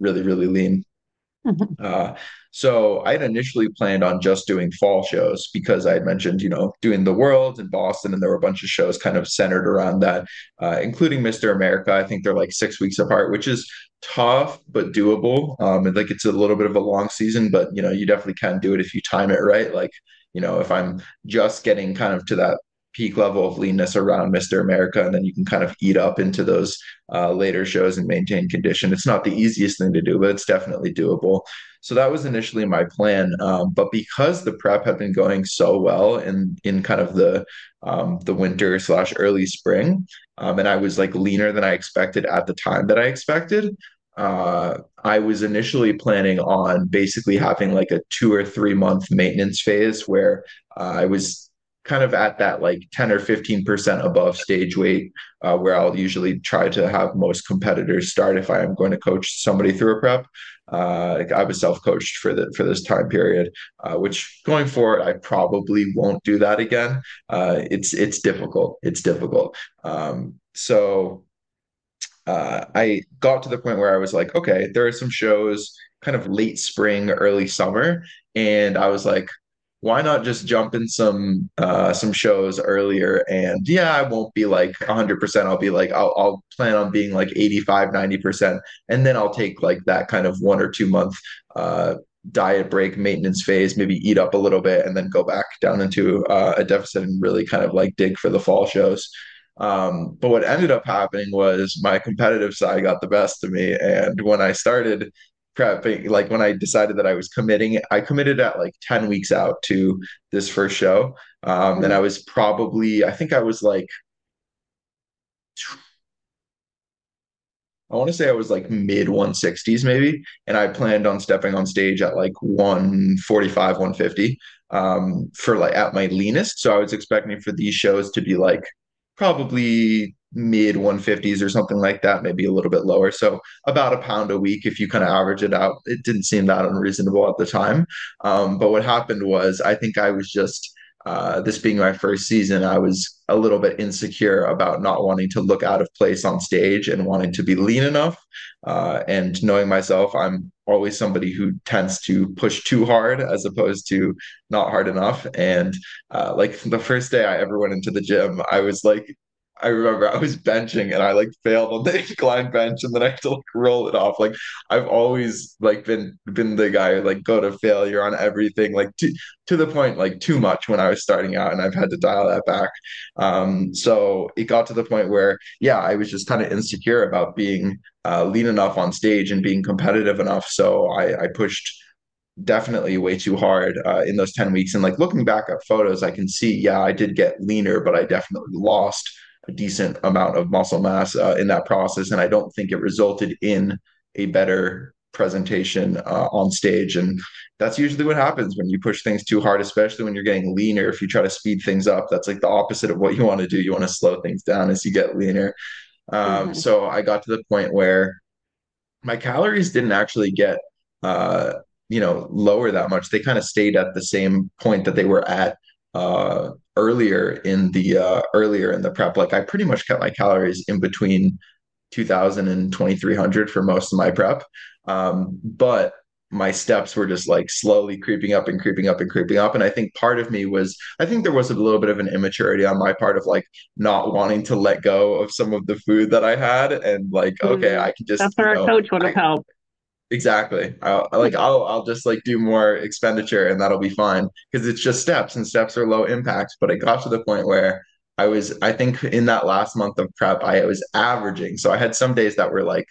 really really lean. Mhm. Uh, so I had initially planned on just doing fall shows because I had mentioned doing the World in Boston, and there were a bunch of shows kind of centered around that, including Mr. America. I think they're like 6 weeks apart, which is tough but doable. And like it's a little bit of a long season, but you definitely can do it if you time it right. Like if I'm just getting kind of to that peak level of leanness around Mr. America, and then you can kind of eat up into those later shows and maintain condition. It's not the easiest thing to do, but it's definitely doable. So that was initially my plan. But because the prep had been going so well in kind of the winter slash early spring, and I was like leaner than I expected at the time that I expected. I was initially planning on basically having like a 2 or 3 month maintenance phase where I was kind of at that like 10 or 15% above stage weight, where I'll usually try to have most competitors start if I am going to coach somebody through a prep. Like I was self-coached for this time period, which going forward I probably won't do that again. It's difficult. It's difficult. I got to the point where I was like, okay, there are some shows kind of late spring, early summer, and I was like, why not just jump in some shows earlier? And yeah, I won't be like 100%. I'll be like I'll plan on being like 85, 90%, and then I'll take like that kind of 1 or 2 month uh diet break maintenance phase, maybe eat up a little bit and then go back down into a deficit and really kind of like dig for the fall shows. But what ended up happening was my competitive side got the best of me. And when I started prepping, like when I decided that I was committing, I committed at like 10 weeks out to this first show. And I was probably, I think I was like, I want to say I was like mid 160s maybe, and I planned on stepping on stage at like 145, 150 for like at my leanest. So I was expecting for these shows to be like probably mid 150s or something like that, maybe a little bit lower. So about a pound a week if you kind of average it out. It didn't seem that unreasonable at the time. But what happened was I think I was just this being my first season, I was a little bit insecure about not wanting to look out of place on stage and wanting to be lean enough. And knowing myself, I'm always somebody who tends to push too hard as opposed to not hard enough. And like the first day I ever went into the gym, I was like, I remember I was benching and I like failed on the incline bench and then I had to like roll it off. Like I've always like been the guy who like go to failure on everything. Like to the point like too much when I was starting out, and I've had to dial that back. So it got to the point where, yeah, I was just kind of insecure about being lean enough on stage and being competitive enough. So I pushed definitely way too hard in those 10 weeks. And like looking back at photos, I can see, yeah, I did get leaner, but I definitely lost a decent amount of muscle mass in that process. And I don't think it resulted in a better presentation on stage. And that's usually what happens when you push things too hard, especially when you're getting leaner. If you try to speed things up, that's like the opposite of what you want to do. You want to slow things down as you get leaner. Mhm. So I got to the point where my calories didn't actually get uh lower that much. They kind of stayed at the same point that they were at earlier in the prep. Like I pretty much kept my calories in between 2000 and 2300 for most of my prep. But my steps were just like slowly creeping up and creeping up and creeping up. And I think part of me was, I think there was a little bit of an immaturity on my part of like not wanting to let go of some of the food that I had and like, okay, Mhm. I can just, That's where a coach would have I helped. exactly. I'll just like do more expenditure and that'll be fine because it's just steps and steps are low impact. But it got to the point where I think in that last month of prep, I was averaging. So I had some days that were like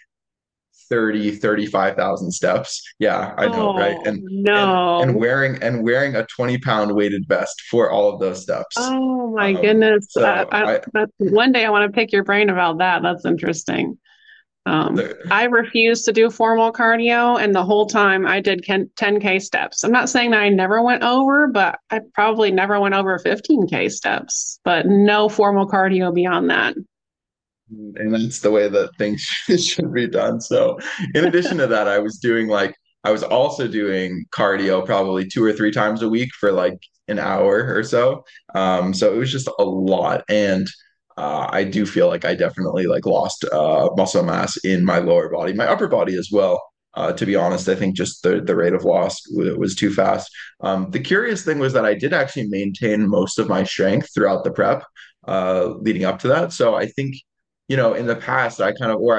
35,000 steps. Yeah, I know, right? Oh And no. wearing a 20-pound weighted vest for all of those steps. Oh my goodness. So That's one day I want to pick your brain about that. That's interesting. I refused to do formal cardio, and the whole time I did 10K steps. I'm not saying that I never went over, but I probably never went over 15K steps, but no formal cardio beyond that. and that's the way that things should be done. So, in addition to that, I was also doing cardio probably 2 or 3 times a week for like an hour or so. So it was just a lot, and I do feel like I definitely like lost muscle mass in my lower body, my upper body as well. To be honest, I think just the rate of loss was too fast. The curious thing was that I did actually maintain most of my strength throughout the prep leading up to that. So I think in the past, I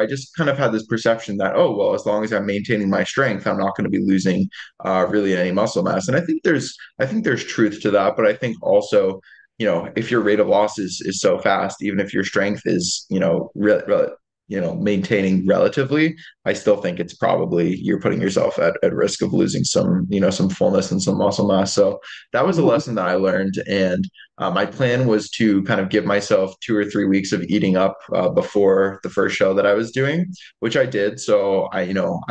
just kind of had this perception that, oh, well, as long as I'm maintaining my strength, I'm not going to be losing really any muscle mass. And I think there's truth to that. But I think also, if your rate of loss is so fast, even if your strength is, maintaining relatively, I still think it's probably you're putting yourself at risk of losing some fullness and some muscle mass. So that was a Mhm. lesson that I learned. And my plan was to kind of give myself 2 or 3 weeks of eating up before the first show that I was doing, which I did. So I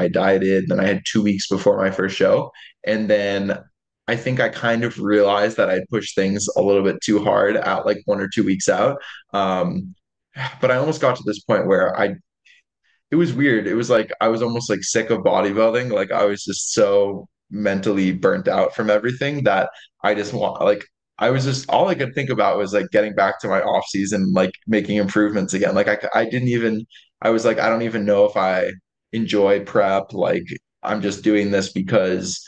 dieted, then I had 2 weeks before my first show, and then I think I kind of realized that I'd pushed things a little bit too hard at like 1 or 2 weeks out. Um, but I almost got to this point where it was weird. It was like I was almost like sick of bodybuilding. Like I was just so mentally burnt out from everything that I just want like I was just all I could think about was like getting back to my off season, like making improvements again. Like I didn't even I was like I don't even know if I enjoy prep. Like I'm just doing this because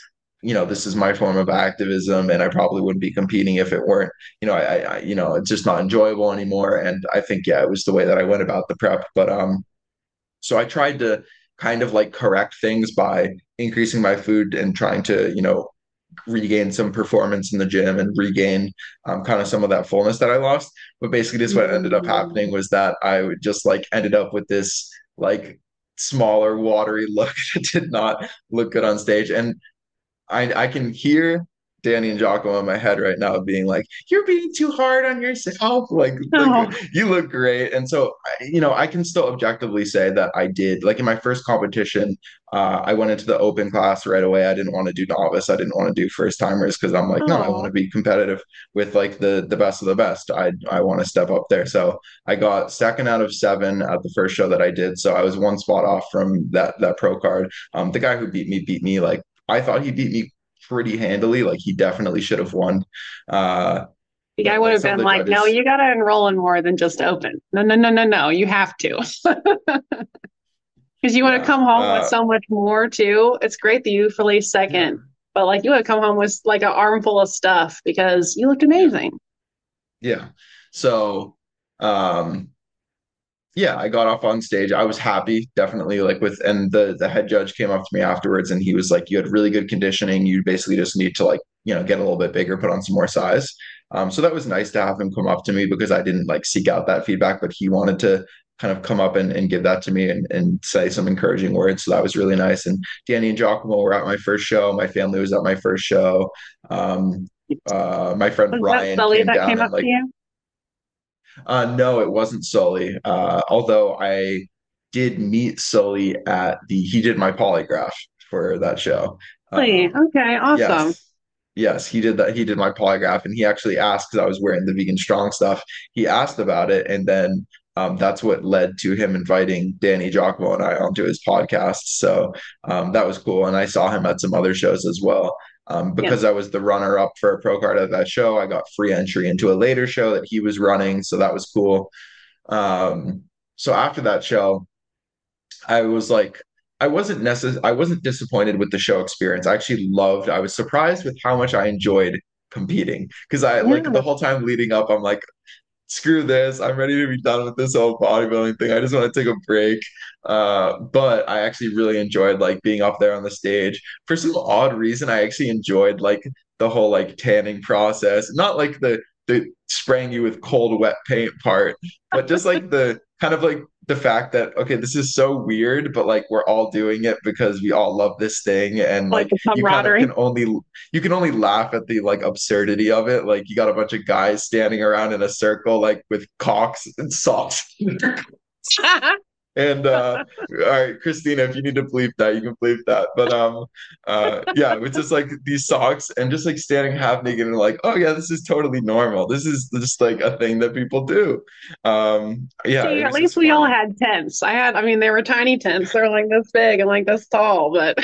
this is my form of activism, and I probably wouldn't be competing if it weren't, it's just not enjoyable anymore. And I think, yeah, it was the way that I went about the prep. But so I tried to kind of like correct things by increasing my food and trying to, regain some performance in the gym and regain kind of some of that fullness that I lost. But basically, just what ended up happening Mm. was that I would just like ended up with this like smaller, watery look that did not look good on stage. And I can hear Danny and Giacomo in my head right now being like, "You're being too hard on yourself. Like Oh, you look great." And so, I can still objectively say that I did. Like in my first competition, I went into the open class right away. I didn't want to do novice. I didn't want to do first timers because I'm like, no, I want to oh, be competitive with like the best of the best. I want to step up there. So I got second out of seven at the first show that I did. So I was one spot off from that pro card. The guy who beat me like I thought he beat me pretty handily. Like he definitely should have won. Uh, the guy but would like have some of been the like, no, judges, you got to enroll in more than just open. No, no, no, no, no. You have to. Because you would have yeah, come home with so much more too. It's great that you released yeah, second, but like you would have come home with like an armful of stuff because you looked yeah, amazing. yeah. So, um, yeah, I got off on stage. I was happy, definitely. And the head judge came up to me afterwards, and he was like, "You had really good conditioning. You basically just need to like, get a little bit bigger, put on some more size." So that was nice to have him come up to me because I didn't like seek out that feedback, but he wanted to kind of come up and give that to me and say some encouraging words. So that was really nice. And Danny and Giacomo were at my first show. My family was at my first show. Um, my friend Was that Brian Sully came that down came and up to like you? no, it wasn't Sully. Although I did meet Sully he did my polygraph for that show. Sully. Um, Okay, awesome. yes, yes, he did that. He did my polygraph, and he actually asked because I was wearing the Vegan Strong stuff. He asked about it, and then that's what led to him inviting Danny Giacomo and I onto his podcast. So that was cool, and I saw him at some other shows as well. Yeah. Because I was the runner up for a pro card at that show, I got free entry into a later show that he was running. So that was cool. So after that show, I was like, I wasn't disappointed with the show experience. I was surprised with how much I enjoyed competing because I like the Yeah. whole time leading up, I'm like, screw this. I'm ready to be done with this whole bodybuilding thing. I just want to take a break. But I actually really enjoyed like being up there on the stage. For some odd reason, I actually enjoyed like the whole like tanning process. Not like the spraying you with cold wet paint part, but just like the kind of like the fact that okay, this is so weird, but like we're all doing it because we all love this thing, and Like like the you kind of camaraderie. you can only laugh at the like absurdity of it. Like you got a bunch of guys standing around in a circle, like with cocks and socks. And all right, Christina, if you need to bleep that, you can bleep that. But yeah, it was just like these socks and just like standing half naked and like, oh yeah, this is totally normal. This is just like a thing that people do. Yeah, See, it at was least just we all funny. had tents. I mean, they were tiny tents. They're like this big and like this tall, but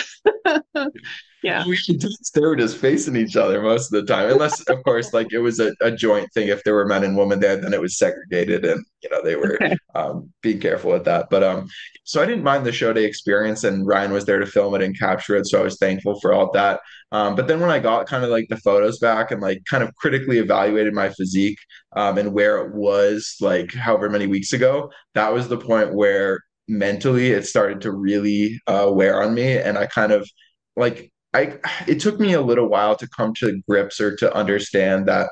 yeah. We should just, they were just facing each other most of the time, unless, of course, like it was a joint thing. If there were men and women there, then it was segregated, and they were Okay. being careful with that. But so I didn't mind the show day experience, and Ryan was there to film it and capture it, so I was thankful for all of that. But then when I got kind of like the photos back and like kind of critically evaluated my physique and where it was like however many weeks ago, that was the point where mentally it started to really wear on me, and I kind of like it took me a little while to come to grips or to understand that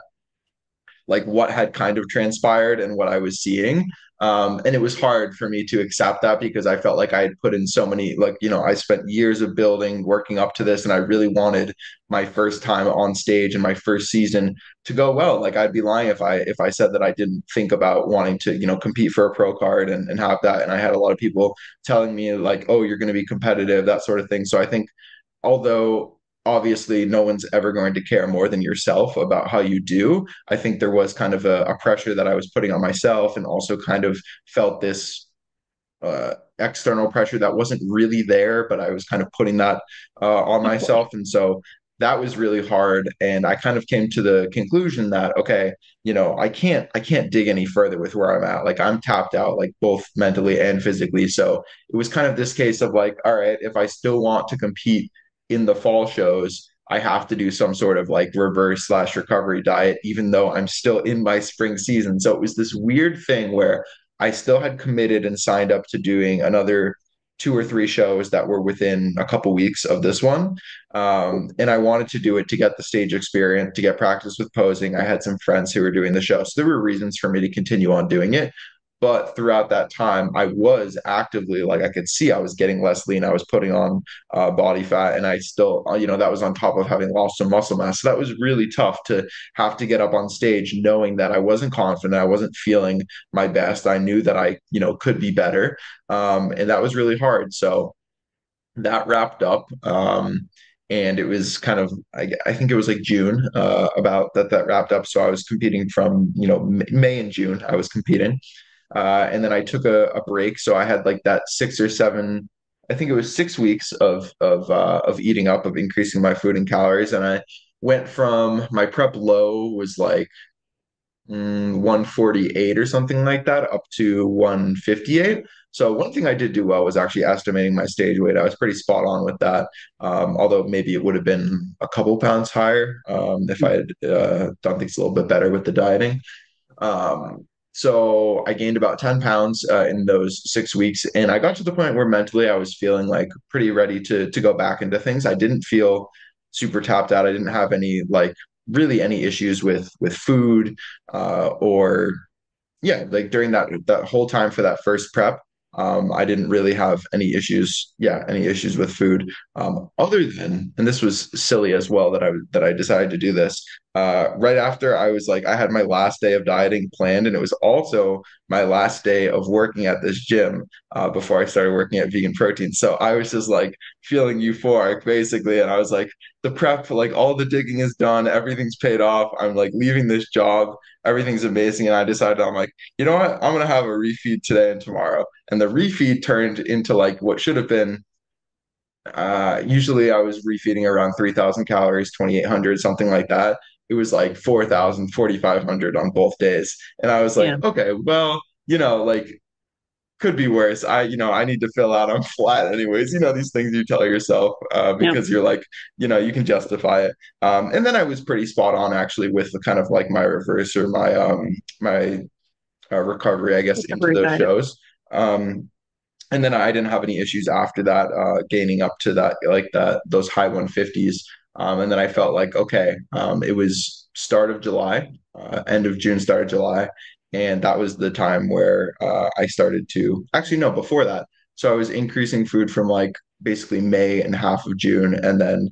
like what had kind of transpired and what I was seeing. And it was hard for me to accept that because I felt like I had put in so many, like, I spent years of building, working up to this, and I really wanted my first time on stage and my first season to go well. Like I'd be lying if I said that I didn't think about wanting to, compete for a pro card and have that. And I had a lot of people telling me like, oh, you're going to be competitive, that sort of thing. So I think although obviously no one's ever going to care more than yourself about how you do, I think there was kind of a pressure that I was putting on myself and also kind of felt this external pressure that wasn't really there, but I was kind of putting that on Of course. myself. And so that was really hard. And I kind of came to the conclusion that, okay, I can't dig any further with where I'm at. Like I'm tapped out, like both mentally and physically. So it was kind of this case of like, all right, if I still want to compete in the fall shows, I have to do some sort of like reverse slash recovery diet, even though I'm still in my spring season. So it was this weird thing where I still had committed and signed up to doing another 2 or 3 shows that were within a couple weeks of this one. And I wanted to do it to get the stage experience, to get practice with posing. I had some friends who were doing the show. So there were reasons for me to continue on doing it. But throughout that time, I was actively like I could see I was getting less lean. I was putting on body fat, and I still, that was on top of having lost some muscle mass. So that was really tough to have to get up on stage knowing that I wasn't confident, I wasn't feeling my best. I knew that I, could be better, and that was really hard. So that wrapped up. And it was kind of, I think it was like June, about that wrapped up. So I was competing from, May and June. I was competing. And then I took a break. So I had like that 6 or 7, I think it was 6 weeks of eating up, of increasing my food and calories. And I went from my prep low was like 148 or something like that up to 158. So one thing I did do well was actually estimating my stage weight. I was pretty spot on with that. Although maybe it would have been a couple pounds higher if I had done things a little bit better with the dieting. So I gained about 10 pounds in those 6 weeks. And I got to the point where mentally I was feeling like pretty ready to go back into things. I didn't feel super tapped out. I didn't have any like really any issues with food or yeah, like during that whole time for that first prep, I didn't really have any issues. Yeah, any issues with food. Other than, and this was silly as well that I decided to do this. Right after I was like, I had my last day of dieting planned, and it was also my last day of working at this gym before I started working at VeganProteins. So I was just like feeling euphoric basically, and I was like, the prep, like all the digging is done, everything's paid off. I'm like leaving this job, everything's amazing, and I decided I'm like, you know what? I'm gonna have a refeed today and tomorrow. And the refeed turned into like what should have been. Usually I was refeeding around 3,000 calories, 2,800, something like that. It was like 4,000, 4,500 on both days. And I was like, Yeah. okay, well, like could be worse. I need to fill out. I'm flat anyways. These things you tell yourself Yeah. because you're like, you can justify it. And then I was pretty spot on actually with the kind of like my reverse or my recovery, I guess, into Recovery those diet. shows. And then I didn't have any issues after that, gaining up to that, like those high 150s. And then I felt like, okay, it was start of July, end of June, start of July. And that was the time where I started to actually, no, before that. So I was increasing food from like basically May and half of June. And then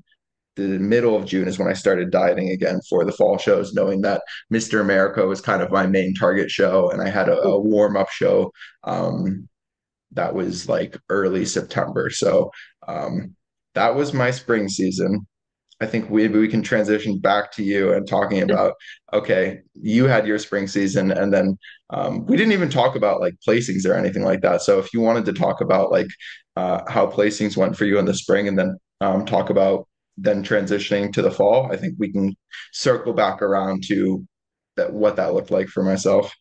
the middle of June is when I started dieting again for the fall shows, knowing that Mr. America was kind of my main target show. And I had a warm up show that was like early September. So that was my spring season. I think maybe we can transition back to you and talking about, okay, you had your spring season, and then we didn't even talk about like placings or anything like that. So if you wanted to talk about like how placings went for you in the spring, and then talk about then transitioning to the fall, I think we can circle back around to that what that looked like for myself.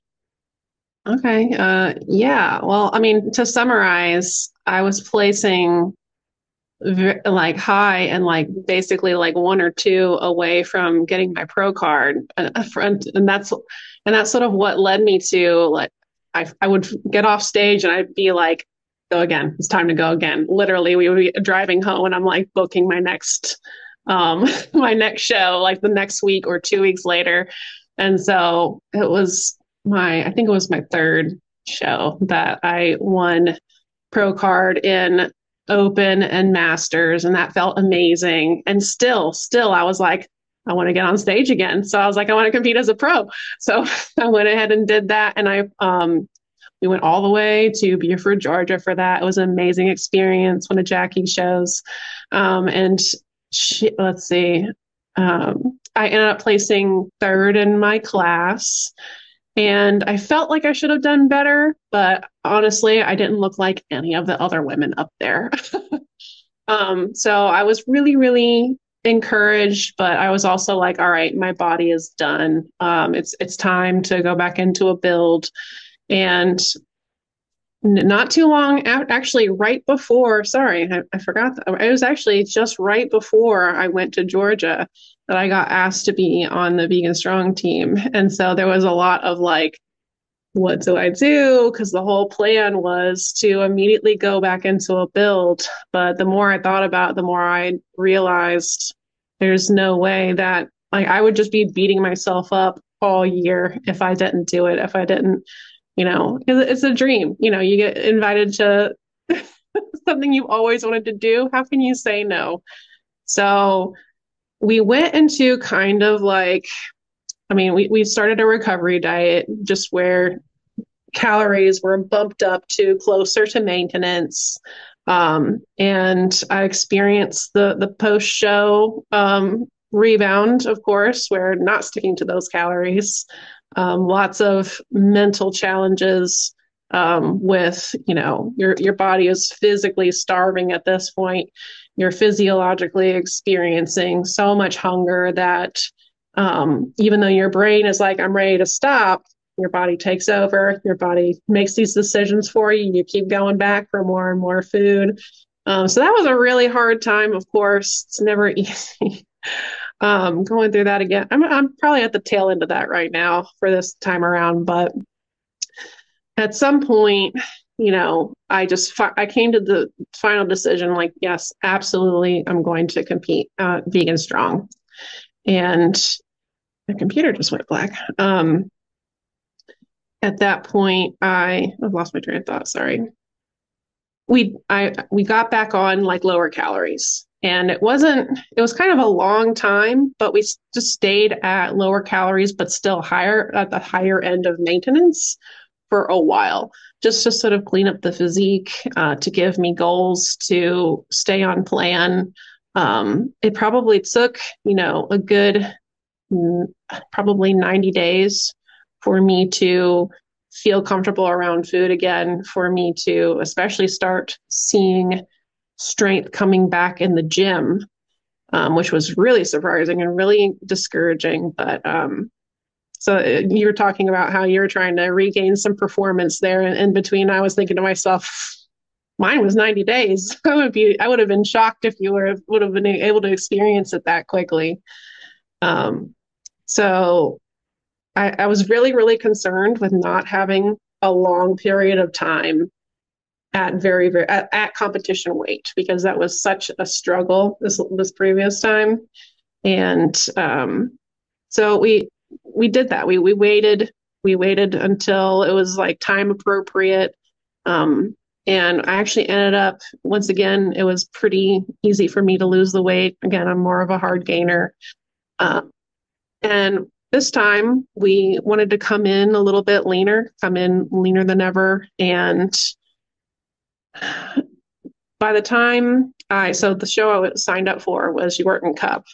Okay. Yeah. Well, I mean, to summarize, I was placing like high and like basically like one or two away from getting my pro card, a friend, and that's sort of what led me to like I would get off stage and I'd be like, go again. It's time to go again. Literally, we would be driving home and I'm like booking my next my next show like the next week or 2 weeks later. And so it was I think it was my third show that I won pro card in open and masters, and that felt amazing. And still I was like, I want to get on stage again. So I was like, I want to compete as a pro. So I went ahead and did that. And we went all the way to Beaufort, Georgia for that. It was an amazing experience, one of Jackie's shows. And let's see, I ended up placing third in my class. And I felt like I should have done better, but honestly, I didn't look like any of the other women up there. So I was really, really encouraged, but I was also like, all right, my body is done. It's time to go back into a build. And Not too long, actually, right before, sorry, I forgot that. It was actually just right before I went to Georgia that I got asked to be on the Vegan Strong team. And so there was a lot of like, what do I do? Because the whole plan was to immediately go back into a build. But the more I thought about it, the more I realized there's no way that like I would just be beating myself up all year if I didn't do it, if I didn't, it's a dream. You get invited to something you've always wanted to do. How can you say no? So we went into kind of like, I mean, we started a recovery diet just where calories were bumped up to closer to maintenance. And I experienced the post show rebound, of course, where not sticking to those calories, lots of mental challenges with, your body is physically starving at this point. You're physiologically experiencing so much hunger that even though your brain is like, I'm ready to stop, your body takes over, your body makes these decisions for you. You keep going back for more and more food. So that was a really hard time, of course. It's never easy. Going through that again. I'm probably at the tail end of that right now for this time around, but at some point, I came to the final decision like, yes, absolutely, I'm going to compete vegan strong. And the computer just went black. At that point, I've lost my train of thought. Sorry. We got back on like lower calories, and it was kind of a long time, but we just stayed at lower calories, but still higher at the higher end of maintenance for a while, just to sort of clean up the physique, to give me goals to stay on plan. It probably took, a good probably 90 days for me to feel comfortable around food again, for me to especially start seeing strength coming back in the gym, which was really surprising and really discouraging. But so you were talking about how you were trying to regain some performance there. And in between, I was thinking to myself, mine was 90 days. I would have been shocked if you would have been able to experience it that quickly. So I was really, really concerned with not having a long period of time at at competition weight, because that was such a struggle this previous time. And so we did that. We waited until it was like time appropriate. And I actually ended up, once again, it was pretty easy for me to lose the weight. Again, I'm more of a hard gainer. And this time we wanted to come in a little bit leaner, come in leaner than ever. And by the time so the show I was signed up for was Yorton Cup.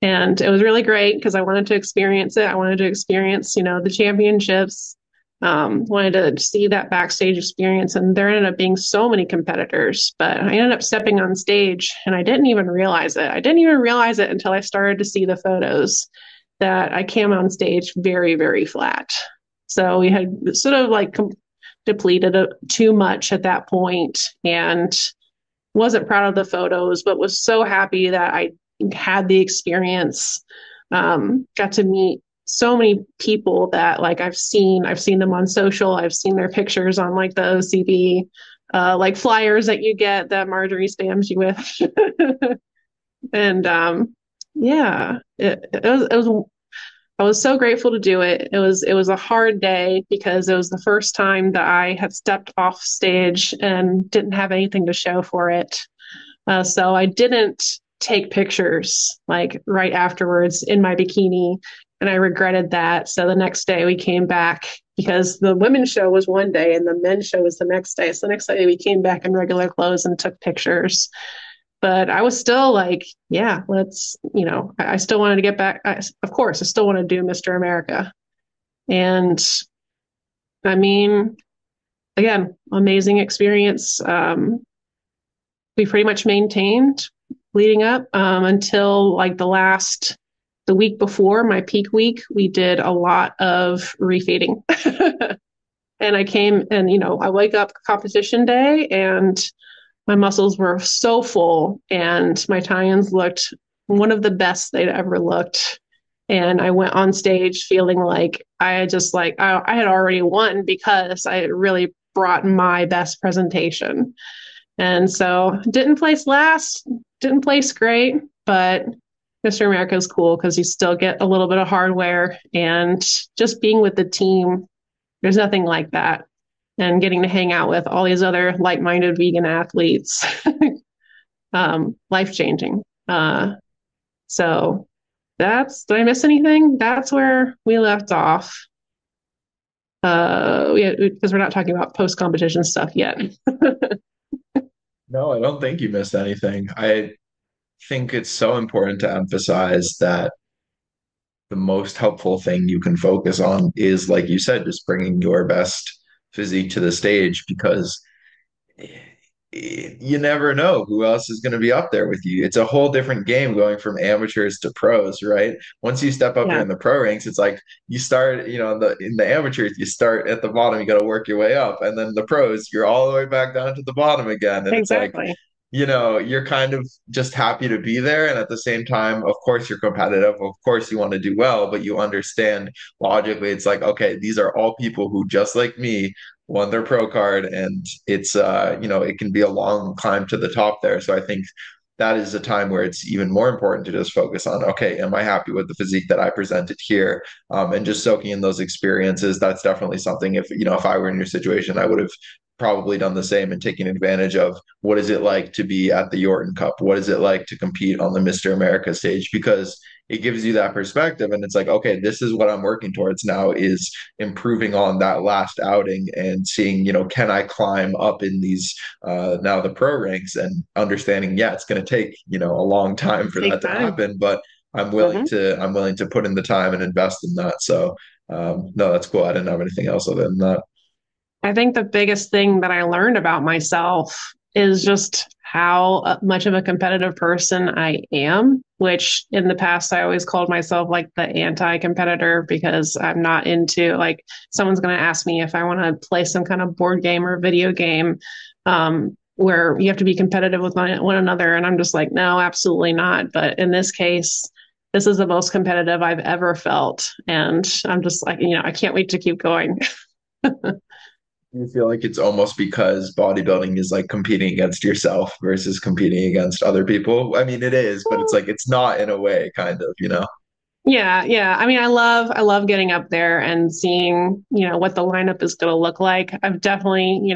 And it was really great because I wanted to experience it. I wanted to experience, the championships, wanted to see that backstage experience. And there ended up being so many competitors, but I ended up stepping on stage and I didn't even realize it. I didn't even realize it until I started to see the photos that I came on stage very, very flat. So we had sort of like depleted too much at that point and wasn't proud of the photos, but was so happy that I had the experience, got to meet so many people that like I've seen them on social. I've seen their pictures on like the OCB, like flyers that you get that Marjorie spams you with. And yeah, it was I was so grateful to do it. It was a hard day because it was the first time that I had stepped off stage and didn't have anything to show for it. So I didn't take pictures like right afterwards in my bikini, and I regretted that. So the next day we came back because the women's show was one day and the men's show was the next day. So the next day we came back in regular clothes and took pictures. But I was still like, yeah, I still wanted to get back. Of course, I still want to do Mr. America. And I mean, again, amazing experience. We pretty much maintained leading up until like the week before my peak week. We did a lot of refeeding. And I came and, I wake up competition day and my muscles were so full and my tie-ins looked one of the best they'd ever looked. And I went on stage feeling like I had just like I had already won because I really brought my best presentation. And so didn't place last, didn't place great, but Mr. America is cool because you still get a little bit of hardware and just being with the team. There's nothing like that. And getting to hang out with all these other like-minded vegan athletes, life changing. So did I miss anything? That's where we left off. Because we're not talking about post competition stuff yet. No, I don't think you missed anything. I think it's so important to emphasize that the most helpful thing you can focus on is, like you said, just bringing your best physique to the stage because you never know who else is going to be up there with you. It's a whole different game going from amateurs to pros, right? Once you step up there Yeah, in the pro ranks, it's like you start, in the amateurs, you start at the bottom, you got to work your way up, and then the pros, you're all the way back down to the bottom again, and it's like exactly. you're kind of just happy to be there. And at the same time, of course, you're competitive. Of course, you want to do well, but you understand logically, it's like, okay, these are all people who, just like me, won their pro card. And it can be a long climb to the top there. So I think that is a time where it's even more important to just focus on, okay, am I happy with the physique that I presented here? And just soaking in those experiences. That's definitely something, if I were in your situation, I would have probably done the same and taking advantage of what is it like to be at the Yorton Cup? What is it like to compete on the Mr. America stage? Because it gives you that perspective and it's like, okay, this is what I'm working towards now, is improving on that last outing and seeing, can I climb up in these now the pro ranks, and understanding, yeah, it's going to take, a long time for Take that to time. happen, but Hmm. I'm willing to put in the time and invest in that. So no, that's cool. I didn't have anything else other than that. I think the biggest thing that I learned about myself is just how much of a competitive person I am, which in the past I always called myself like the anti competitor because I'm not into like someone's going to ask me if I want to play some kind of board game or video game where you have to be competitive with one another. And I'm just like, no, absolutely not. But in this case, this is the most competitive I've ever felt. And I'm just like, I can't wait to keep going. You feel like it's almost because bodybuilding is like competing against yourself versus competing against other people. I mean, it is, but it's like it's not in a way, kind of, you know? Yeah, yeah. I mean, I love getting up there and seeing, what the lineup is going to look like. I've definitely,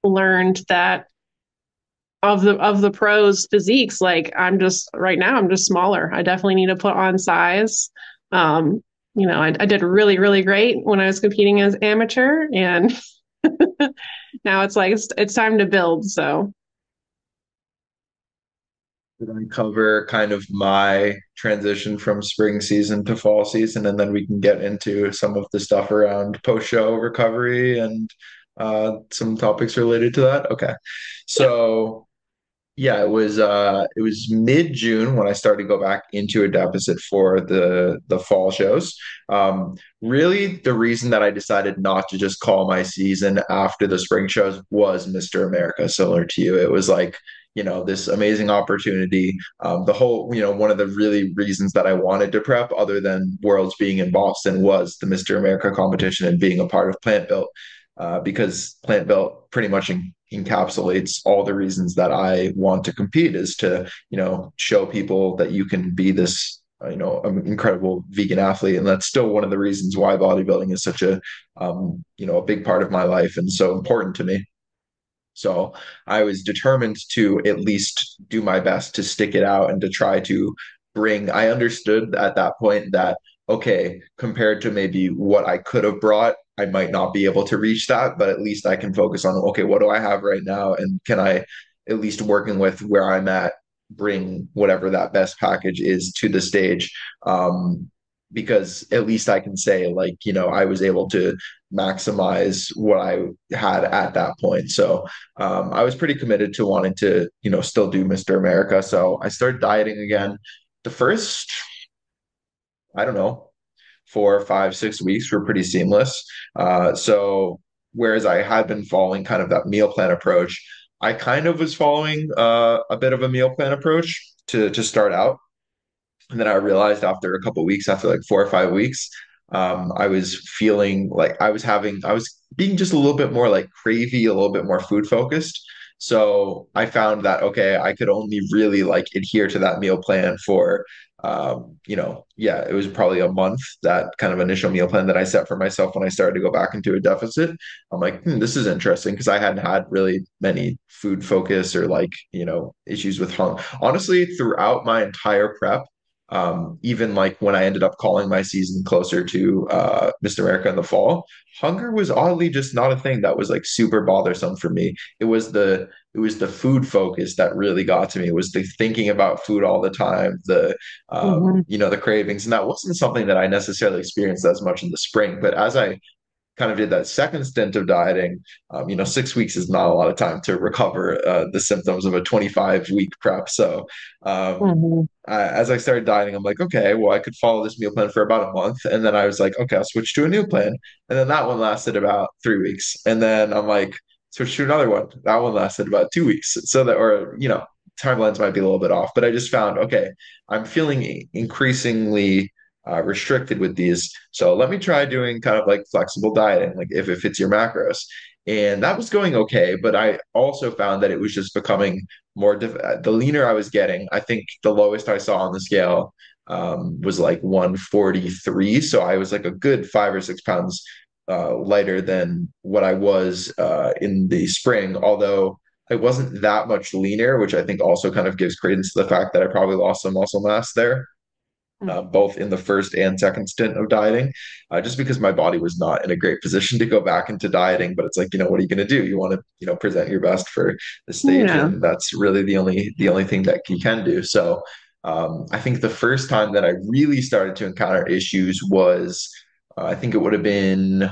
learned that of the pros physiques, like I'm just right now, I'm just smaller. I definitely need to put on size. I did really, really great when I was competing as amateur, and now it's like it's time to build. So Did I cover kind of my transition from spring season to fall season, and then we can get into some of the stuff around post-show recovery and some topics related to that? Okay. yeah, So yeah, it was mid-June when I started to go back into a deficit for the fall shows. Really, the reason that I decided not to just call my season after the spring shows was Mr. America, similar to you. It was like, this amazing opportunity. The whole, one of the really reasons that I wanted to prep, other than Worlds being in Boston, was the Mr. America competition and being a part of Plant Built, because Plant Built pretty much encapsulates all the reasons that I want to compete, is to, show people that you can be this, incredible vegan athlete. And that's still one of the reasons why bodybuilding is such a big part of my life and so important to me. So I was determined to at least do my best to stick it out and to try to I understood at that point that, okay, compared to maybe what I could have brought, I might not be able to reach that, but at least I can focus on, okay, what do I have right now? And can I, at least working with where I'm at, bring whatever that best package is to the stage? Because at least I can say, like, I was able to maximize what I had at that point. So I was pretty committed to wanting to, still do Mr. America. So I started dieting again. The first, I don't know, 4, 5, 6 weeks were pretty seamless. So whereas I had been following kind of that meal plan approach, I kind of was following a bit of a meal plan approach to start out. And then I realized after a couple of weeks, after like 4 or 5 weeks, I was feeling like I was being just a little bit more like cravey, a little bit more food focused. So I found that, okay, I could only really like adhere to that meal plan for, yeah, it was probably a month, that kind of initial meal plan that I set for myself when I started to go back into a deficit. I'm like, this is interesting because I hadn't had really many food focus or like, issues with hunger. Honestly, throughout my entire prep, even like when I ended up calling my season closer to Mr. America in the fall, hunger was oddly just not a thing that was like super bothersome for me. It was the food focus that really got to me. It was the thinking about food all the time, Mhm. the cravings. And that wasn't something that I necessarily experienced as much in the spring. But as I kind of did that second stint of dieting, 6 weeks is not a lot of time to recover the symptoms of a 25-week prep. So Mhm. as I started dieting, I'm like, okay, well, I could follow this meal plan for about a month. And then I was like, okay, I'll switch to a new plan. And then that one lasted about 3 weeks. And then I'm like, switch to another one. That one lasted about 2 weeks. So that, or, timelines might be a little bit off, but I just found, okay, I'm feeling increasingly restricted with these. So let me try doing kind of like flexible dieting, like if it fits your macros. And that was going okay, but I also found that it was just becoming the leaner I was getting. I think the lowest I saw on the scale was like 143. So I was like a good 5 or 6 pounds lighter than what I was in the spring, although I wasn't that much leaner, which I think also kind of gives credence to the fact that I probably lost some muscle mass there, both in the first and second stint of dieting, just because my body was not in a great position to go back into dieting. But it's like, what are you going to do? You want to, present your best for the stage, Yeah. and that's really the only thing that you can do. So, I think the first time that I really started to encounter issues was, I think it would have been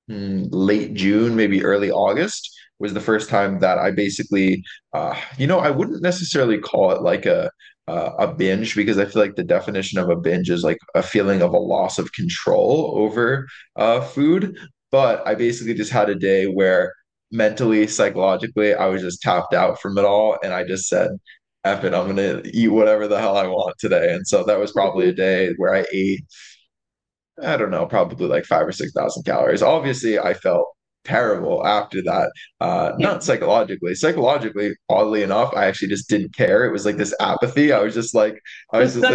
late June, maybe early August was the first time that I basically, I wouldn't necessarily call it like a binge because I feel like the definition of a binge is like a feeling of a loss of control over food. But I basically just had a day where mentally, psychologically, I was just tapped out from it all, and I just said, "F it, I'm gonna eat whatever the hell I want today." And so that was probably a Mhm. day where I ate, I don't know, probably like 5 or 6 thousand calories. Obviously, I felt terrible after that. Yeah. Not psychologically. Psychologically, oddly enough, I actually just didn't care. It was like this apathy. I was It's just like,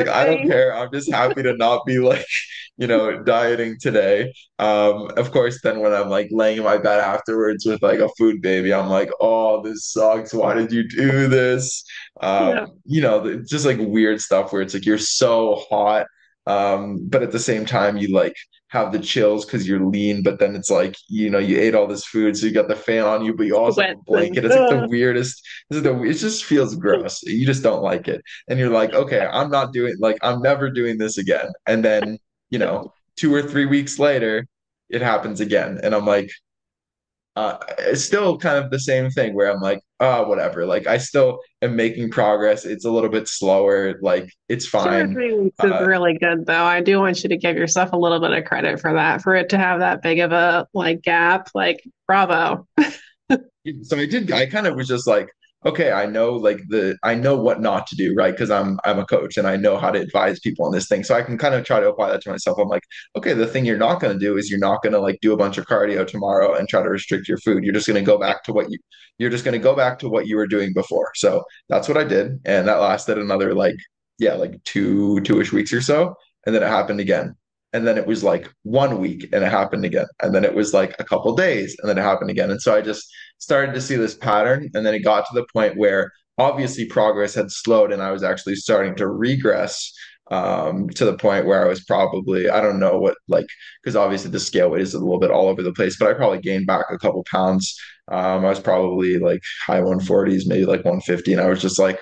I don't okay. care. I'm just happy to not be like, dieting today. Of course, then when I'm like laying in my bed afterwards with like a food baby, I'm like, oh, this sucks. Why did you do this? Yeah. Just like weird stuff where it's like you're so hot, but at the same time, you like have the chills because you're lean, but then it's like, you ate all this food, so you got the fan on you, but you also have a Sweats and blanket. It's like the weirdest. It just feels gross. You just don't like it. And you're like, okay, I'm never doing this again. And then, 2 or 3 weeks later, it happens again. And I'm like, it's still kind of the same thing where I'm like, whatever. Like I still am making progress. It's a little bit slower. Like it's two or fine. three weeks is Uh, really good, though. I do want you to give yourself a little bit of credit for that, for it to have that big of a like gap. Like, bravo. so I kind of was just like, okay, I know what not to do, right? Because I'm a coach and I know how to advise people on this thing. So I can kind of try to apply that to myself. I'm like, okay, the thing you're not going to do is you're not going to like do a bunch of cardio tomorrow and try to restrict your food. You're just going to go back to what you were doing before. So that's what I did. And that lasted another like, yeah, like two-ish weeks or so. And then it happened again. And then it was like 1 week and it happened again. And then it was like a couple days and then it happened again. And so I just started to see this pattern. And then it got to the point where obviously progress had slowed and I was actually starting to regress, to the point where I was probably, I don't know what, like, because obviously the scale weight is a little bit all over the place, but I probably gained back a couple pounds. I was probably like high 140s, maybe like 150. And I was just like,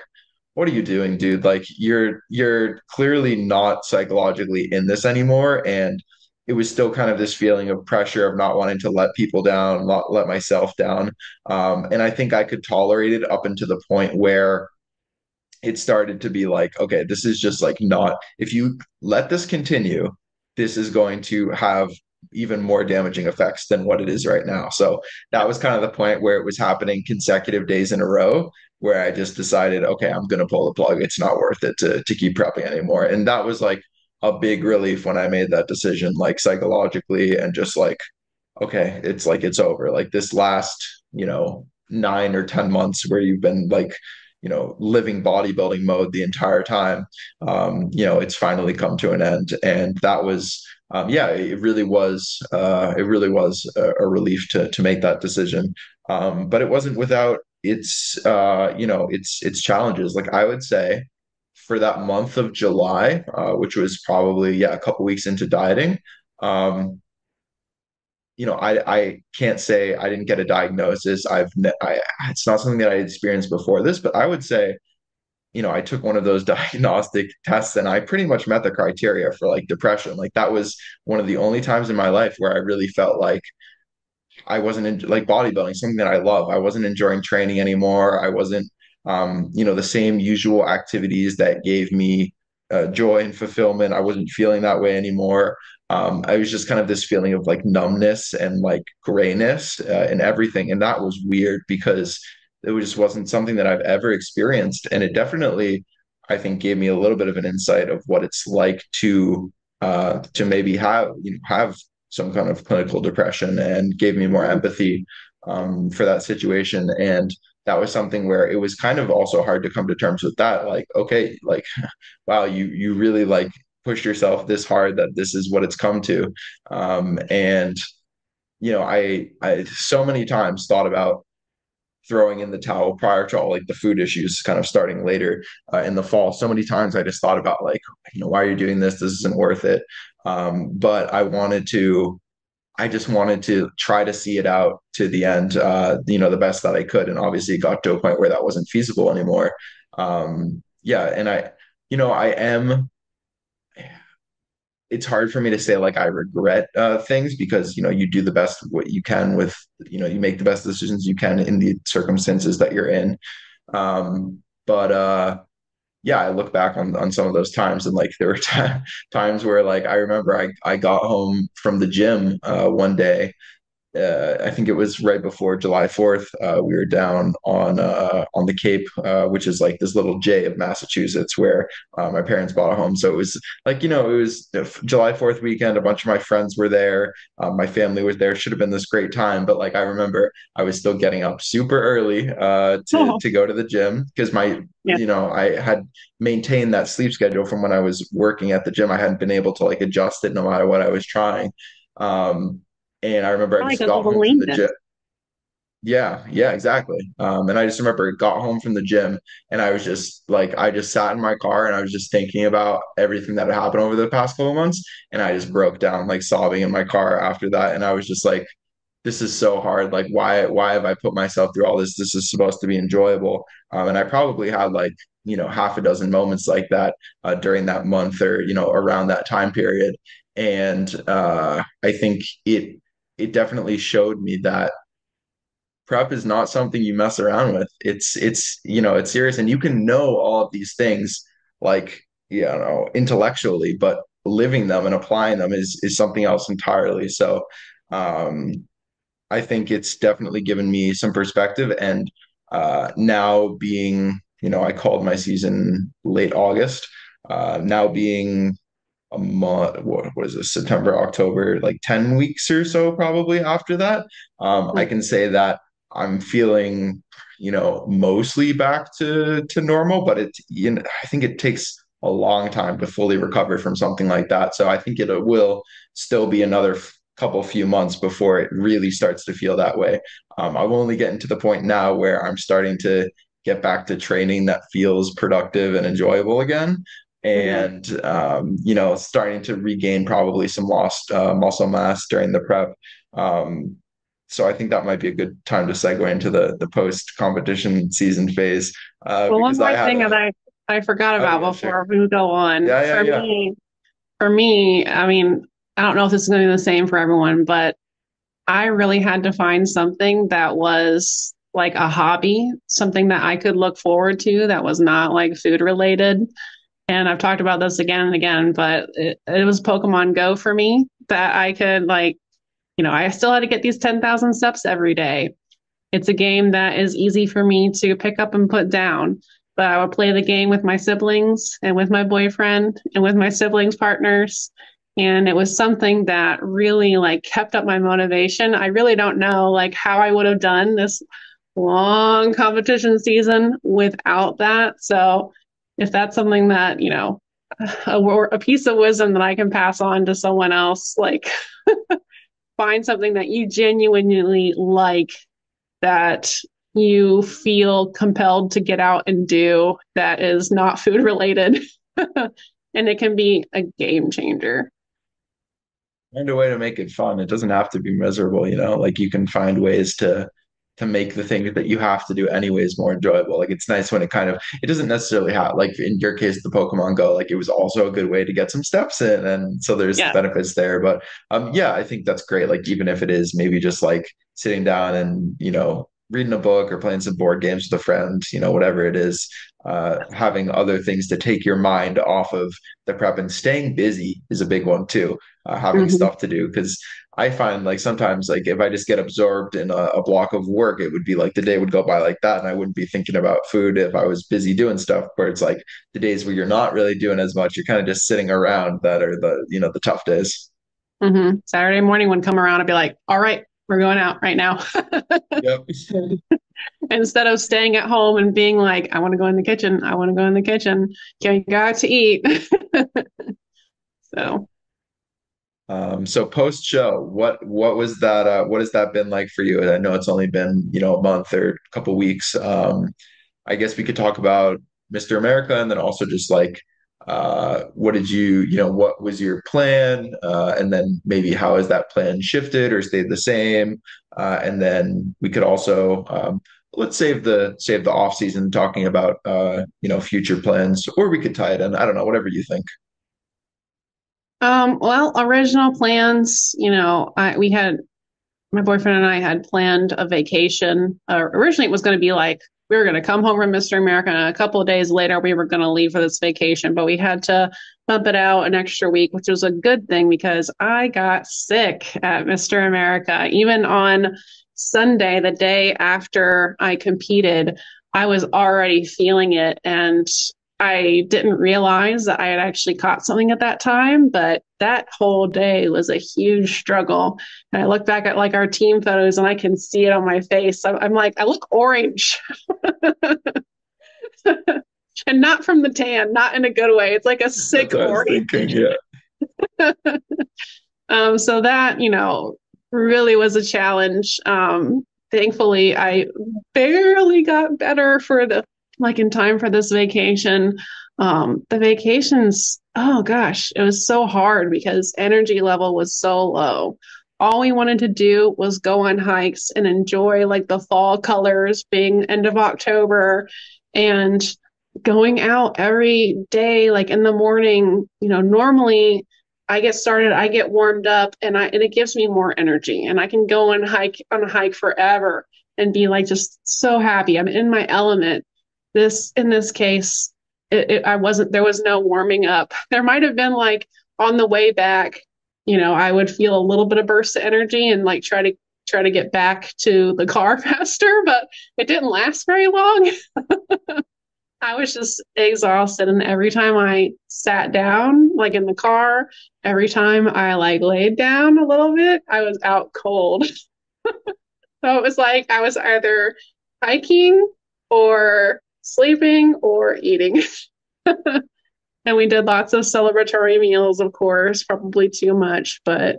what are you doing, dude? Like you're clearly not psychologically in this anymore. And it was still kind of this feeling of pressure of not wanting to let people down, not let myself down. And I think I could tolerate it up until the point where it started to be like, okay, this is just like not, if you let this continue, this is going to have even more damaging effects than what it is right now. So that was kind of the point where it was happening consecutive days in a row, where I just decided, okay, I'm going to pull the plug. It's not worth it to keep prepping anymore. And that was like a big relief when I made that decision, like psychologically, and just like, okay, it's like it's over. Like this last, 9 or 10 months where you've been like, living bodybuilding mode the entire time, it's finally come to an end. And that was, yeah, it really was a relief to make that decision. But it wasn't without its challenges. Like I would say for that month of July, which was probably, yeah, a couple weeks into dieting, um, I can't say I didn't get a diagnosis. It's not something that I experienced before this, but I would say, I took one of those diagnostic tests and I pretty much met the criteria for like depression. Like that was one of the only times in my life where I really felt like I wasn't in like bodybuilding, something that I love. I wasn't enjoying training anymore. I wasn't, the same usual activities that gave me joy and fulfillment. I wasn't feeling that way anymore. I was just kind of this feeling of like numbness and like grayness and everything. And that was weird because just wasn't something that I've ever experienced. And it definitely, I think, gave me a little bit of an insight of what it's like to maybe have some kind of clinical depression, and gave me more empathy for that situation. And that was something where it was kind of also hard to come to terms with that. Like, okay, like, wow, you really like pushed yourself this hard that this is what it's come to. And I so many times thought about throwing in the towel prior to all like the food issues kind of starting later in the fall. So many times I just thought about like, why are you doing this? This isn't worth it. But I just wanted to try to see it out to the end, the best that I could. And obviously it got to a point where that wasn't feasible anymore. Yeah. And I am, it's hard for me to say like I regret things because, you do the best what you can with, you make the best decisions you can in the circumstances that you're in. But yeah, I look back on some of those times, and like there were times where like I remember I got home from the gym one day. I think it was right before July 4th. We were down on the Cape, which is like this little J of Massachusetts, where my parents bought a home. So it was like, it was the July 4th weekend. A bunch of my friends were there. My family was there. Should have been this great time. But like I remember I was still getting up super early Oh, to go to the gym because yeah. I had maintained that sleep schedule from when I was working at the gym. I hadn't been able to like adjust it no matter what I was trying. Um, and I remember I Probably just because of got the home from the leanness. gym. Yeah, yeah, exactly. And I just remember got home from the gym and I was just like, I just sat in my car and I was just thinking about everything that had happened over the past couple of months. And I just broke down, like sobbing in my car after that. And I was just like, this is so hard. Like, why have I put myself through all this? This is supposed to be enjoyable. And I probably had like, half a dozen moments like that during that month or, around that time period. And I think it definitely showed me that prep is not something you mess around with. It's serious, and you can know all of these things like, intellectually, but living them and applying them is something else entirely. So, um, I think it's definitely given me some perspective. And now being, I called my season late August. Now being a month, what is this, September, October, like 10 weeks or so probably after that. I can say that I'm feeling, mostly back to normal, but I think it takes a long time to fully recover from something like that. So I think it will still be another couple few months before it really starts to feel that way. I'm only getting to the point now where I'm starting to get back to training that feels productive and enjoyable again, Yeah. and starting to regain probably some lost muscle mass during the prep. Um, so I think that might be a good time to segue into the post competition season phase Well, one because I more had thing that a I forgot oh about yeah, sure, before we go on. yeah, yeah, yeah. For me, I mean, I don't know if this is going to be the same for everyone, but I really had to find something that was like a hobby, something that I could look forward to that was not like food related. And I've talked about this again and again, but it was Pokemon Go for me. that I could like, I still had to get these 10,000 steps every day. It's a game that is easy for me to pick up and put down. But I would play the game with my siblings and with my boyfriend and with my siblings' partners. And it was something that really like kept up my motivation. I really don't know like how I would have done this long competition season without that. So if that's something that, a piece of wisdom that I can pass on to someone else, like find something that you genuinely like that you feel compelled to get out and do that is not food related. And it can be a game changer. Find a way to make it fun. It doesn't have to be miserable, you know? Like you can find ways to make the things that you have to do anyways more enjoyable. Like it's nice when it doesn't necessarily have like in your case the Pokemon Go, like it was also a good way to get some steps in and so there's Yeah. benefits there. But yeah, I think that's great. Like even if it is maybe just like sitting down and, reading a book or playing some board games with a friend, whatever it is, having other things to take your mind off of the prep and staying busy is a big one too, having Mm-hmm. stuff to do. Because I find like sometimes like if I just get absorbed in a block of work, it would be like the day would go by like that, and I wouldn't be thinking about food if I was busy doing stuff. Where it's like the days where you're not really doing as much, you're kind of just sitting around that are the tough days. Mm-hmm. Saturday morning would come around and be like, all right, we're going out right now. Yep. Instead of staying at home and being like, I want to go in the kitchen. I want to go in the kitchen. Can we go out to eat? Yeah. So, So post show, what was that? What has that been like for you? I know it's only been a month or a couple weeks. I guess we could talk about Mr. America and then also just like what did what was your plan? And then maybe how has that plan shifted or stayed the same? And then we could also let's save the off season talking about future plans, or we could tie it in. I don't know, whatever you think. well, original plans, we had my boyfriend and I had planned a vacation. Originally, it was going to be like we were going to come home from Mr. America, and a couple of days later, we were going to leave for this vacation. But we had to bump it out an extra week, which was a good thing because I got sick at Mr. America. Even on Sunday, the day after I competed, I was already feeling it. And I didn't realize that I had actually caught something at that time, but that whole day was a huge struggle. And I look back at like our team photos and I can see it on my face. I'm like, I look orange and not from the tan, not in a good way. It's like a That's sick what I was orange. thinking. Yeah. So that, really was a challenge. Thankfully, I barely got better for like in time for this vacation. The vacations, oh gosh, it was so hard because energy level was so low. All we wanted to do was go on hikes and enjoy like the fall colors being end of October and going out every day, like in the morning. Normally I get warmed up and it gives me more energy and I can go on a hike forever and be like just so happy. I'm in my element. In this case, I wasn't, there was no warming up. There might have been like on the way back, I would feel a little bit of burst of energy and like try to get back to the car faster, but it didn't last very long. I was just exhausted. And every time I sat down, like in the car, every time I like laid down a little bit, I was out cold. So it was like I was either hiking or sleeping or eating. And we did lots of celebratory meals, of course, probably too much. But,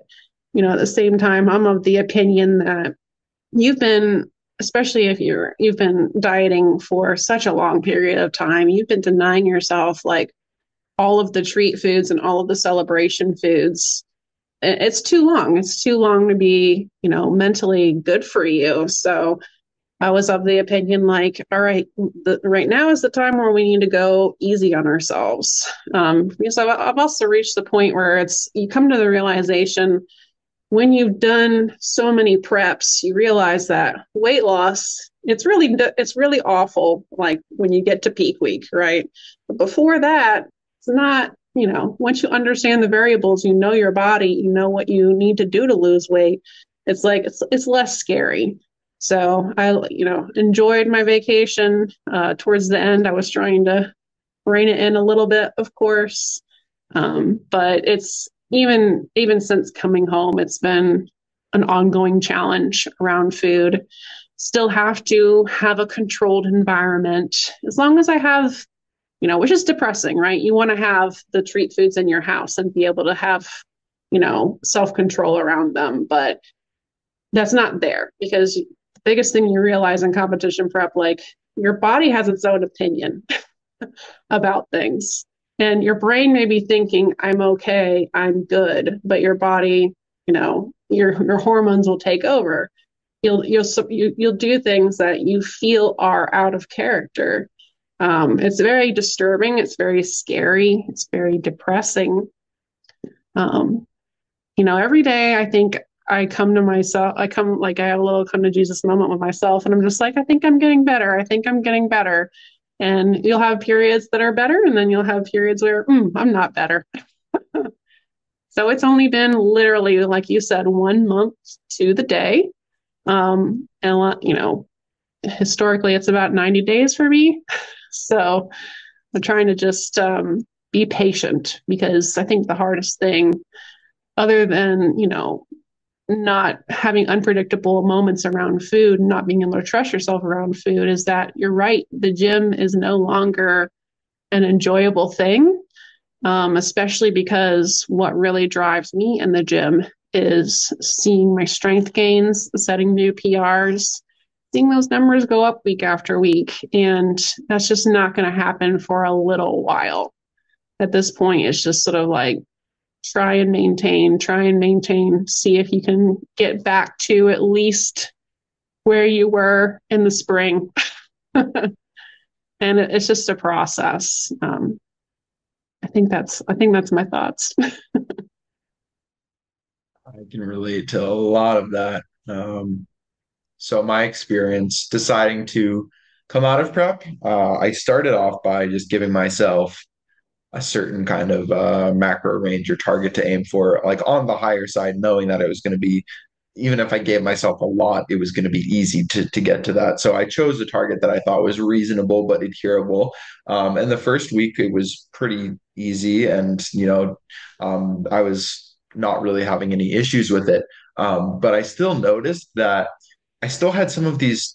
at the same time, I'm of the opinion that you've been, especially if you've been dieting for such a long period of time, you've been denying yourself like all of the treat foods and all of the celebration foods. It's too long. It's too long to be, mentally good for you. So I was of the opinion like, all right, right now is the time where we need to go easy on ourselves. Because I've also reached the point where you come to the realization when you've done so many preps, you realize that weight loss, it's really awful. Like when you get to peak week, right? But before that, it's not once you understand the variables, you know your body, you know what you need to do to lose weight. It's like it's less scary. So I, enjoyed my vacation. Towards the end, I was trying to rein it in a little bit, of course. But it's even since coming home, it's been an ongoing challenge around food. Still have to have a controlled environment. As long as I have, which is depressing, right? You want to have the treat foods in your house and be able to have, self control around them. But that's not there because the biggest thing you realize in competition prep, like your body has its own opinion about things. And your brain may be thinking, I'm okay, I'm good, but your body, your hormones will take over. You'll do things that you feel are out of character. It's very disturbing. It's very scary. It's very depressing. Um, every day I think I come to myself, I have a little come to Jesus moment with myself, and I'm just like, I think I'm getting better. I think I'm getting better. And you'll have periods that are better, and then you'll have periods where I'm not better. So it's only been literally, like you said, 1 month to the day. And historically, it's about 90 days for me. So I'm trying to just be patient because I think the hardest thing, other than, not having unpredictable moments around food, not being able to trust yourself around food, is that you're right. The gym is no longer an enjoyable thing, especially because what really drives me in the gym is seeing my strength gains, setting new PRs, seeing those numbers go up week after week. And that's just not going to happen for a little while. At this point, it's just sort of like try and maintain, see if you can get back to at least where you were in the spring. And it's just a process. I think that's my thoughts. I can relate to a lot of that. So my experience deciding to come out of prep, I started off by just giving myself a certain kind of macro range or target to aim for, like on the higher side, knowing that it was going to be, even if I gave myself a lot, it was going to be easy to get to that. So I chose a target that I thought was reasonable but adherable. And the first week it was pretty easy, and I was not really having any issues with it. But I still noticed that I still had some of these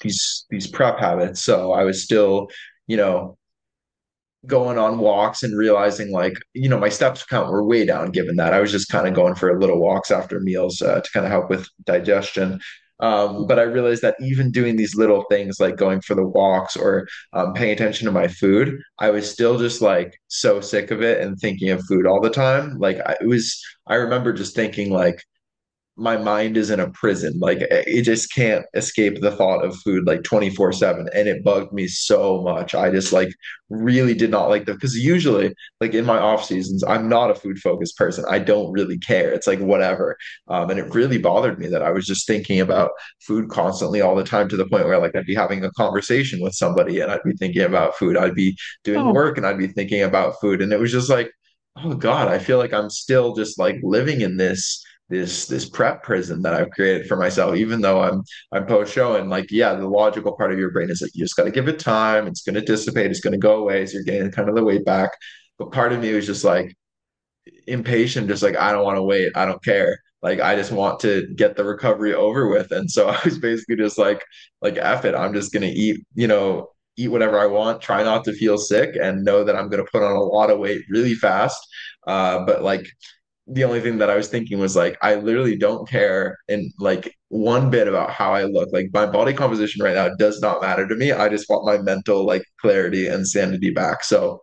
prep habits. So I was still, you know, going on walks and realizing like, my steps count were way down given that I was just kind of going for little walks after meals to kind of help with digestion. But I realized that even doing these little things like going for the walks or paying attention to my food, I was still just like so sick of it and thinking of food all the time. I remember just thinking like, my mind is in a prison. Like it just can't escape the thought of food like 24/7. And it bugged me so much. I just like really did not like that because usually like in my off seasons, I'm not a food focused person. I don't really care. It's like whatever. And it really bothered me that I was just thinking about food constantly all the time to the point where like I'd be having a conversation with somebody and I'd be thinking about food. I'd be doing Oh, work and I'd be thinking about food. And it was just like, oh God, I feel like I'm still just like living in this prep prison that I've created for myself, even though I'm post show and like, yeah, the logical part of your brain is like you just got to give it time, it's going to dissipate, it's going to go away, so you're getting kind of the weight back. But part of me was just like impatient, just like I don't want to wait, I don't care. Like I just want to get the recovery over with. And so I was basically just like F it, I'm just gonna eat, eat whatever I want, try not to feel sick, and know that I'm gonna put on a lot of weight really fast. But like the only thing that I was thinking was like, I literally don't care in like one bit about how I look. Like my body composition right now does not matter to me. I just want my mental like clarity and sanity back. So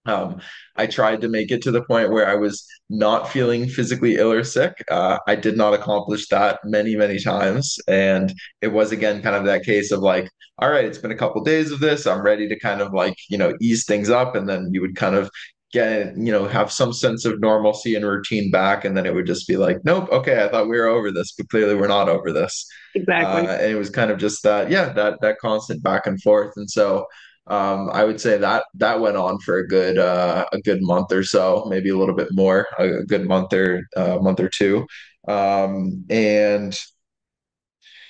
um, I tried to make it to the point where I was not feeling physically ill or sick. I did not accomplish that many, many times. And it was again kind of that case of like, all right, it's been a couple days of this. I'm ready to kind of like, ease things up. And then you would kind of get, have some sense of normalcy and routine back. And then it would just be like, nope, okay, I thought we were over this, but clearly we're not over this. exactly. And it was kind of just that, yeah, that constant back and forth. And so, I would say that that went on for a good month or so, maybe a little bit more, a good month or two. And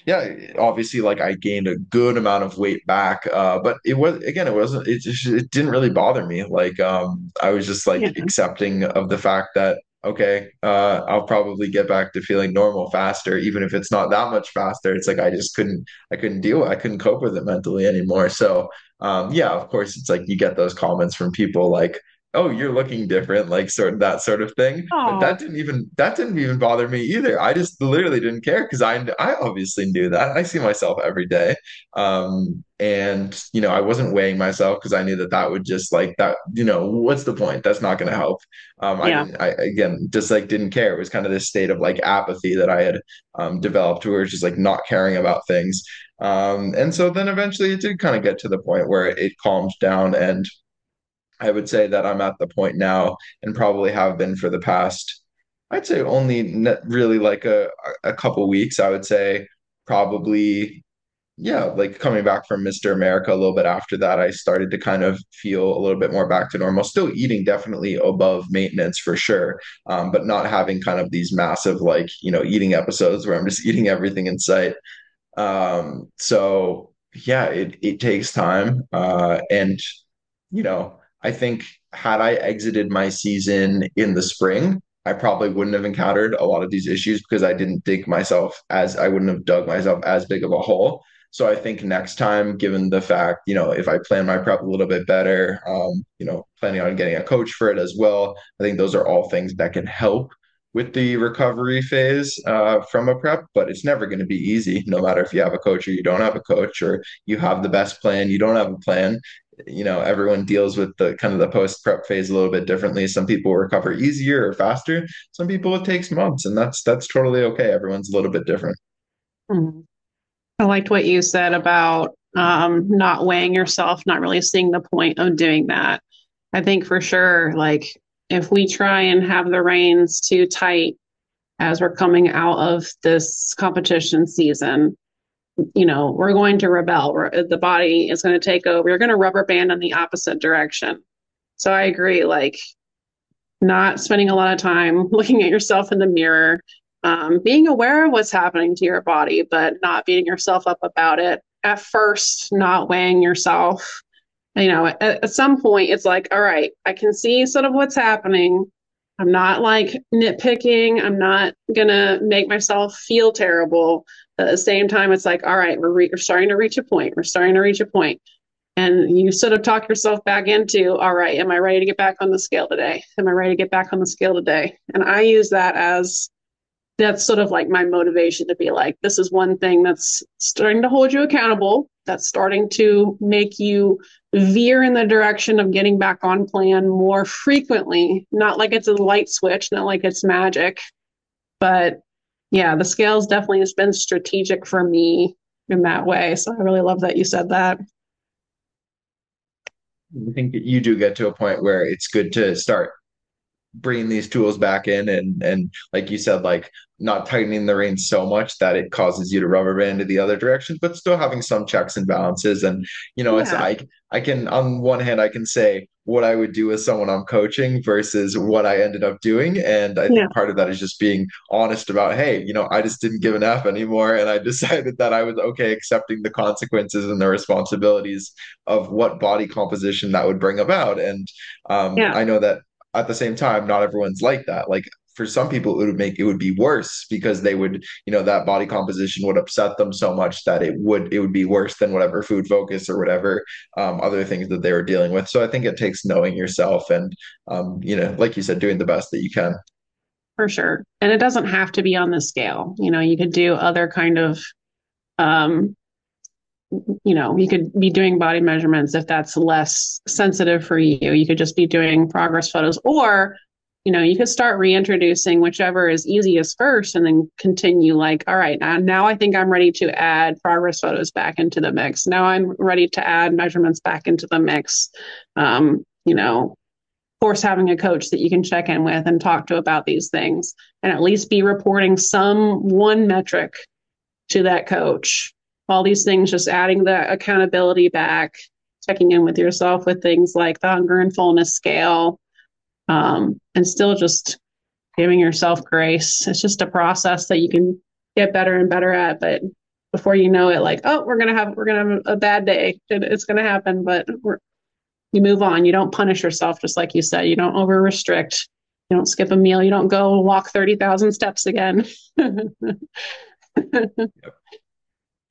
yeah, obviously, like I gained a good amount of weight back, but it was again, it wasn't, it didn't really bother me. Like, I was just like Yeah. accepting of the fact that okay, I'll probably get back to feeling normal faster, even if it's not that much faster. It's like I couldn't deal, I couldn't cope with it mentally anymore. So, yeah, of course, it's like you get those comments from people like, oh, you're looking different, like sort of that sort of thing. But Oh, that didn't even bother me either. I just literally didn't care because I obviously knew that. I see myself every day. And you know, I wasn't weighing myself because I knew that that would just like that, you know, what's the point? That's not going to help. yeah. I again just like didn't care. It was kind of this state of like apathy that I had developed where it's just like not caring about things. And so then eventually it did kind of get to the point where it calmed down and I would say that I'm at the point now and probably have been for the past, I'd say only really like a couple weeks. I would say probably, yeah, like coming back from Mr. America a little bit after that, I started to kind of feel a little bit more back to normal. Still eating definitely above maintenance for sure, but not having kind of these massive, like, you know, eating episodes where I'm just eating everything in sight. So yeah, it takes time. And you know, I think had I exited my season in the spring, I probably wouldn't have encountered a lot of these issues because I wouldn't have dug myself as big of a hole. So I think next time, given the fact, you know, if I plan my prep a little bit better, you know, planning on getting a coach for it as well, I think those are all things that can help with the recovery phase from a prep, but it's never going to be easy, no matter if you have a coach or you don't have a coach, or you have the best plan, you don't have a plan. You know, everyone deals with the kind of the post prep phase a little bit differently. Some people recover easier or faster. Some people it takes months, and that's totally okay. Everyone's a little bit different. Mhm. I liked what you said about not weighing yourself, not really seeing the point of doing that. I think for sure, like if we try and have the reins too tight as we're coming out of this competition season, you know, we're going to rebel. The body is going to take over. You're going to rubber band in the opposite direction. So I agree, like not spending a lot of time looking at yourself in the mirror, being aware of what's happening to your body, but not beating yourself up about it. At first, not weighing yourself. You know, at some point, it's like, all right, I can see sort of what's happening. I'm not like nitpicking. I'm not going to make myself feel terrible. But at the same time, it's like, all right, we're starting to reach a point. We're starting to reach a point. And you sort of talk yourself back into, all right, am I ready to get back on the scale today? Am I ready to get back on the scale today? And I use that as that's sort of like my motivation to be like, this is one thing that's starting to hold you accountable, that's starting to make you veer in the direction of getting back on plan more frequently. Not like it's a light switch, not like it's magic, but yeah, the scales definitely has been strategic for me in that way. So I really love that you said that. I think you do get to a point where it's good to start bringing these tools back in and like you said, like not tightening the reins so much that it causes you to rubber band to the other direction, but still having some checks and balances. And you know, it's Yeah. I can on one hand I can say what I would do with someone I'm coaching versus what I ended up doing. And I Yeah. think part of that is just being honest about, hey, you know, I just didn't give an F anymore. And I decided that I was okay accepting the consequences and the responsibilities of what body composition that would bring about. And Yeah. I know that at the same time, not everyone's like that. Like for some people, it would be worse because they would, you know, that body composition would upset them so much that it would be worse than whatever food focus or whatever other things that they were dealing with. So I think it takes knowing yourself and you know, like you said, doing the best that you can. For sure. And it doesn't have to be on the scale. You know, you could do other kind of, um, you know, you could be doing body measurements if that's less sensitive for you. You could just be doing progress photos, or, you know, you could start reintroducing whichever is easiest first and then continue like, all right, now I think I'm ready to add progress photos back into the mix. Now I'm ready to add measurements back into the mix. You know, course having a coach that you can check in with and talk to about these things and at least be reporting some one metric to that coach. All these things, just adding the accountability back checking in with yourself with things like the hunger and fullness scale, and still just giving yourself grace. It's just a process that you can get better and better at. But before you know it, like, oh, we're gonna have a bad day. It's gonna happen, but you move on. You don't punish yourself, just like you said. You don't over restrict. You don't skip a meal. You don't go walk 30,000 steps again. Yep.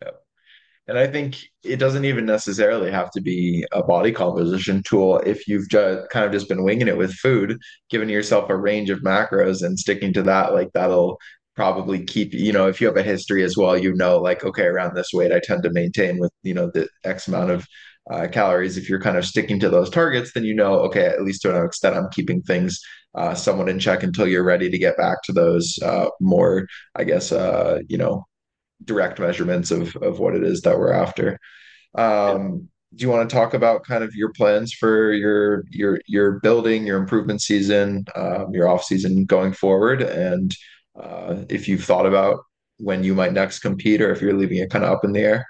Yep. And I think it doesn't even necessarily have to be a body composition tool. If you've just kind of just been winging it with food, giving yourself a range of macros and sticking to that, like that'll probably keep, if you have a history as well, like, okay, around this weight, I tend to maintain with, the X amount of calories. If you're kind of sticking to those targets, then okay, at least to an extent, I'm keeping things somewhat in check until you're ready to get back to those more, I guess, direct measurements of what it is that we're after. Do you want to talk about kind of your plans for your building, your improvement season, your off season going forward, and if you've thought about when you might next compete, or if you're leaving it kind of up in the air?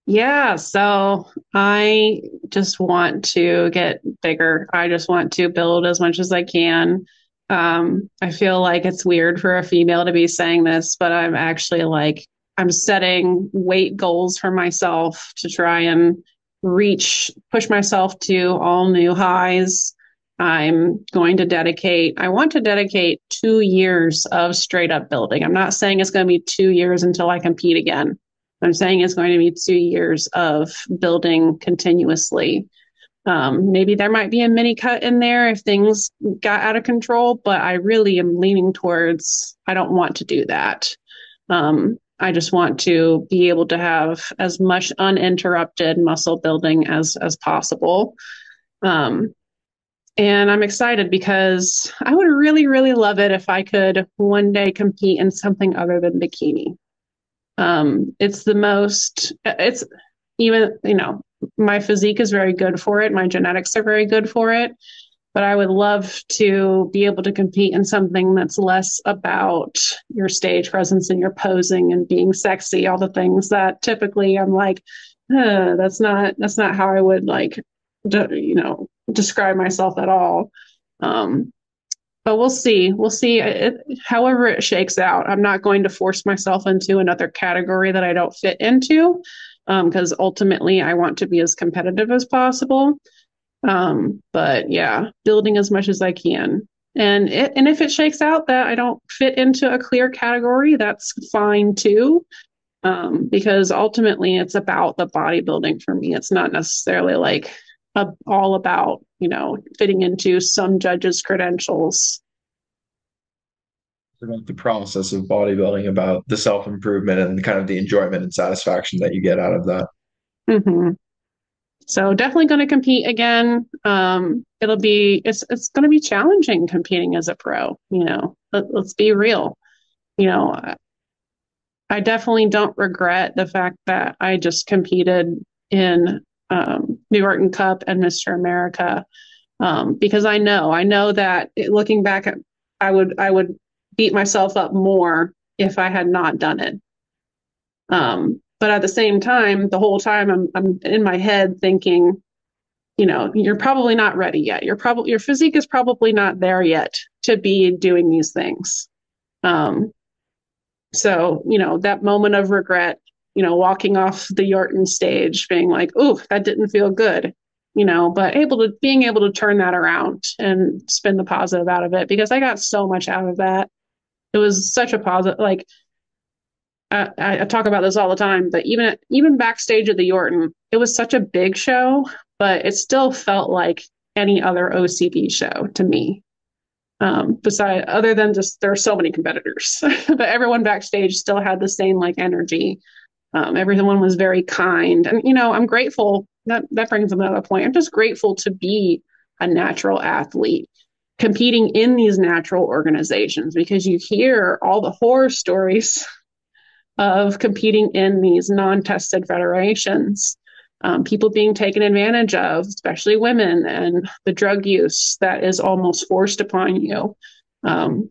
Yeah, so I just want to get bigger. I just want to build as much as I can. I feel like it's weird for a female to be saying this, but I'm actually like, I'm setting weight goals for myself to try and push myself to all new highs. I want to dedicate 2 years of straight up building. I'm not saying it's going to be 2 years until I compete again. I'm saying it's going to be 2 years of building continuously. Maybe there might be a mini cut in there if things got out of control, but I really am leaning towards I don't want to do that. I just want to be able to have as much uninterrupted muscle building as possible. Um, and I'm excited because I would really, really love it if I could one day compete in something other than bikini. It's even, my physique is very good for it. My genetics are very good for it. But I would love to be able to compete in something that's less about your stage presence and your posing and being sexy, all the things that typically I'm like, that's not how I would like, describe myself at all. Um, but we'll see. We'll see. However it shakes out, I'm not going to force myself into another category that I don't fit into, because ultimately I want to be as competitive as possible. But yeah, building as much as I can. And if it shakes out that I don't fit into a clear category, that's fine too. Because ultimately it's about the bodybuilding for me. It's not necessarily like all about, fitting into some judge's credentials. About the process of bodybuilding, about the self-improvement and kind of the enjoyment and satisfaction that you get out of that. hmm So definitely going to compete again. It's going to be challenging competing as a pro. Let's be real. You know, I definitely don't regret the fact that I just competed in New York Cup and Mr. America, because I know that looking back, I would beat myself up more if I had not done it. But at the same time, the whole time I'm in my head thinking, you're probably not ready yet. Your physique is probably not there yet to be doing these things. Um, so, that moment of regret, walking off the Yorton stage, being like, "Ooh, that didn't feel good," but being able to turn that around and spin the positive out of it, because I got so much out of that. It was such a positive, like, I talk about this all the time, but even backstage at the Yorton, it was such a big show, but it still felt like any other OCB show to me. Other than just there are so many competitors, but everyone backstage still had the same like energy. Everyone was very kind, and I'm grateful. That brings another point. I'm just grateful to be a natural athlete competing in these natural organizations, because you hear all the horror stories of competing in these non-tested federations, people being taken advantage of, especially women, and the drug use that is almost forced upon you.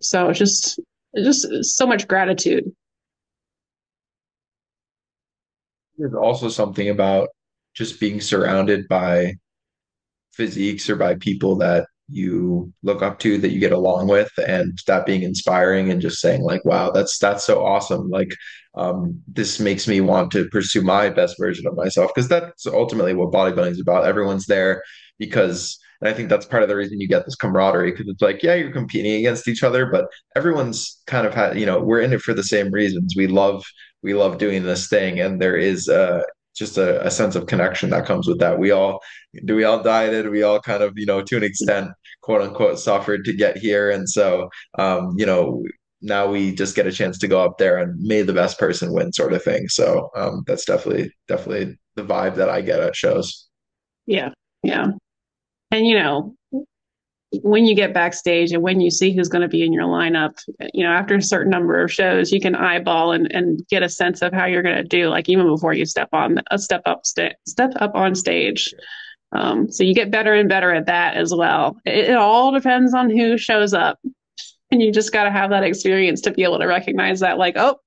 So it's just so much gratitude. There's also something about just being surrounded by physiques or by people that you look up to, that you get along with, and that being inspiring and just saying like, wow, that's so awesome. Like, this makes me want to pursue my best version of myself, because that's ultimately what bodybuilding is about. Everyone's there because, and I think that's part of the reason you get this camaraderie, because it's like, yeah, you're competing against each other, but everyone's kind of had, we're in it for the same reasons. We love doing this thing, and there is just a sense of connection that comes with that. We all dieted, we all kind of, to an extent, quote unquote, suffered to get here. And so, now we just get a chance to go up there and may the best person win, sort of thing. So, that's definitely the vibe that I get at shows. Yeah. Yeah. And when you get backstage and when you see who's going to be in your lineup, after a certain number of shows, you can eyeball and get a sense of how you're going to do, like even before you step up on stage. So you get better and better at that as well. It all depends on who shows up, and you just got to have that experience to be able to recognize that, like, oh,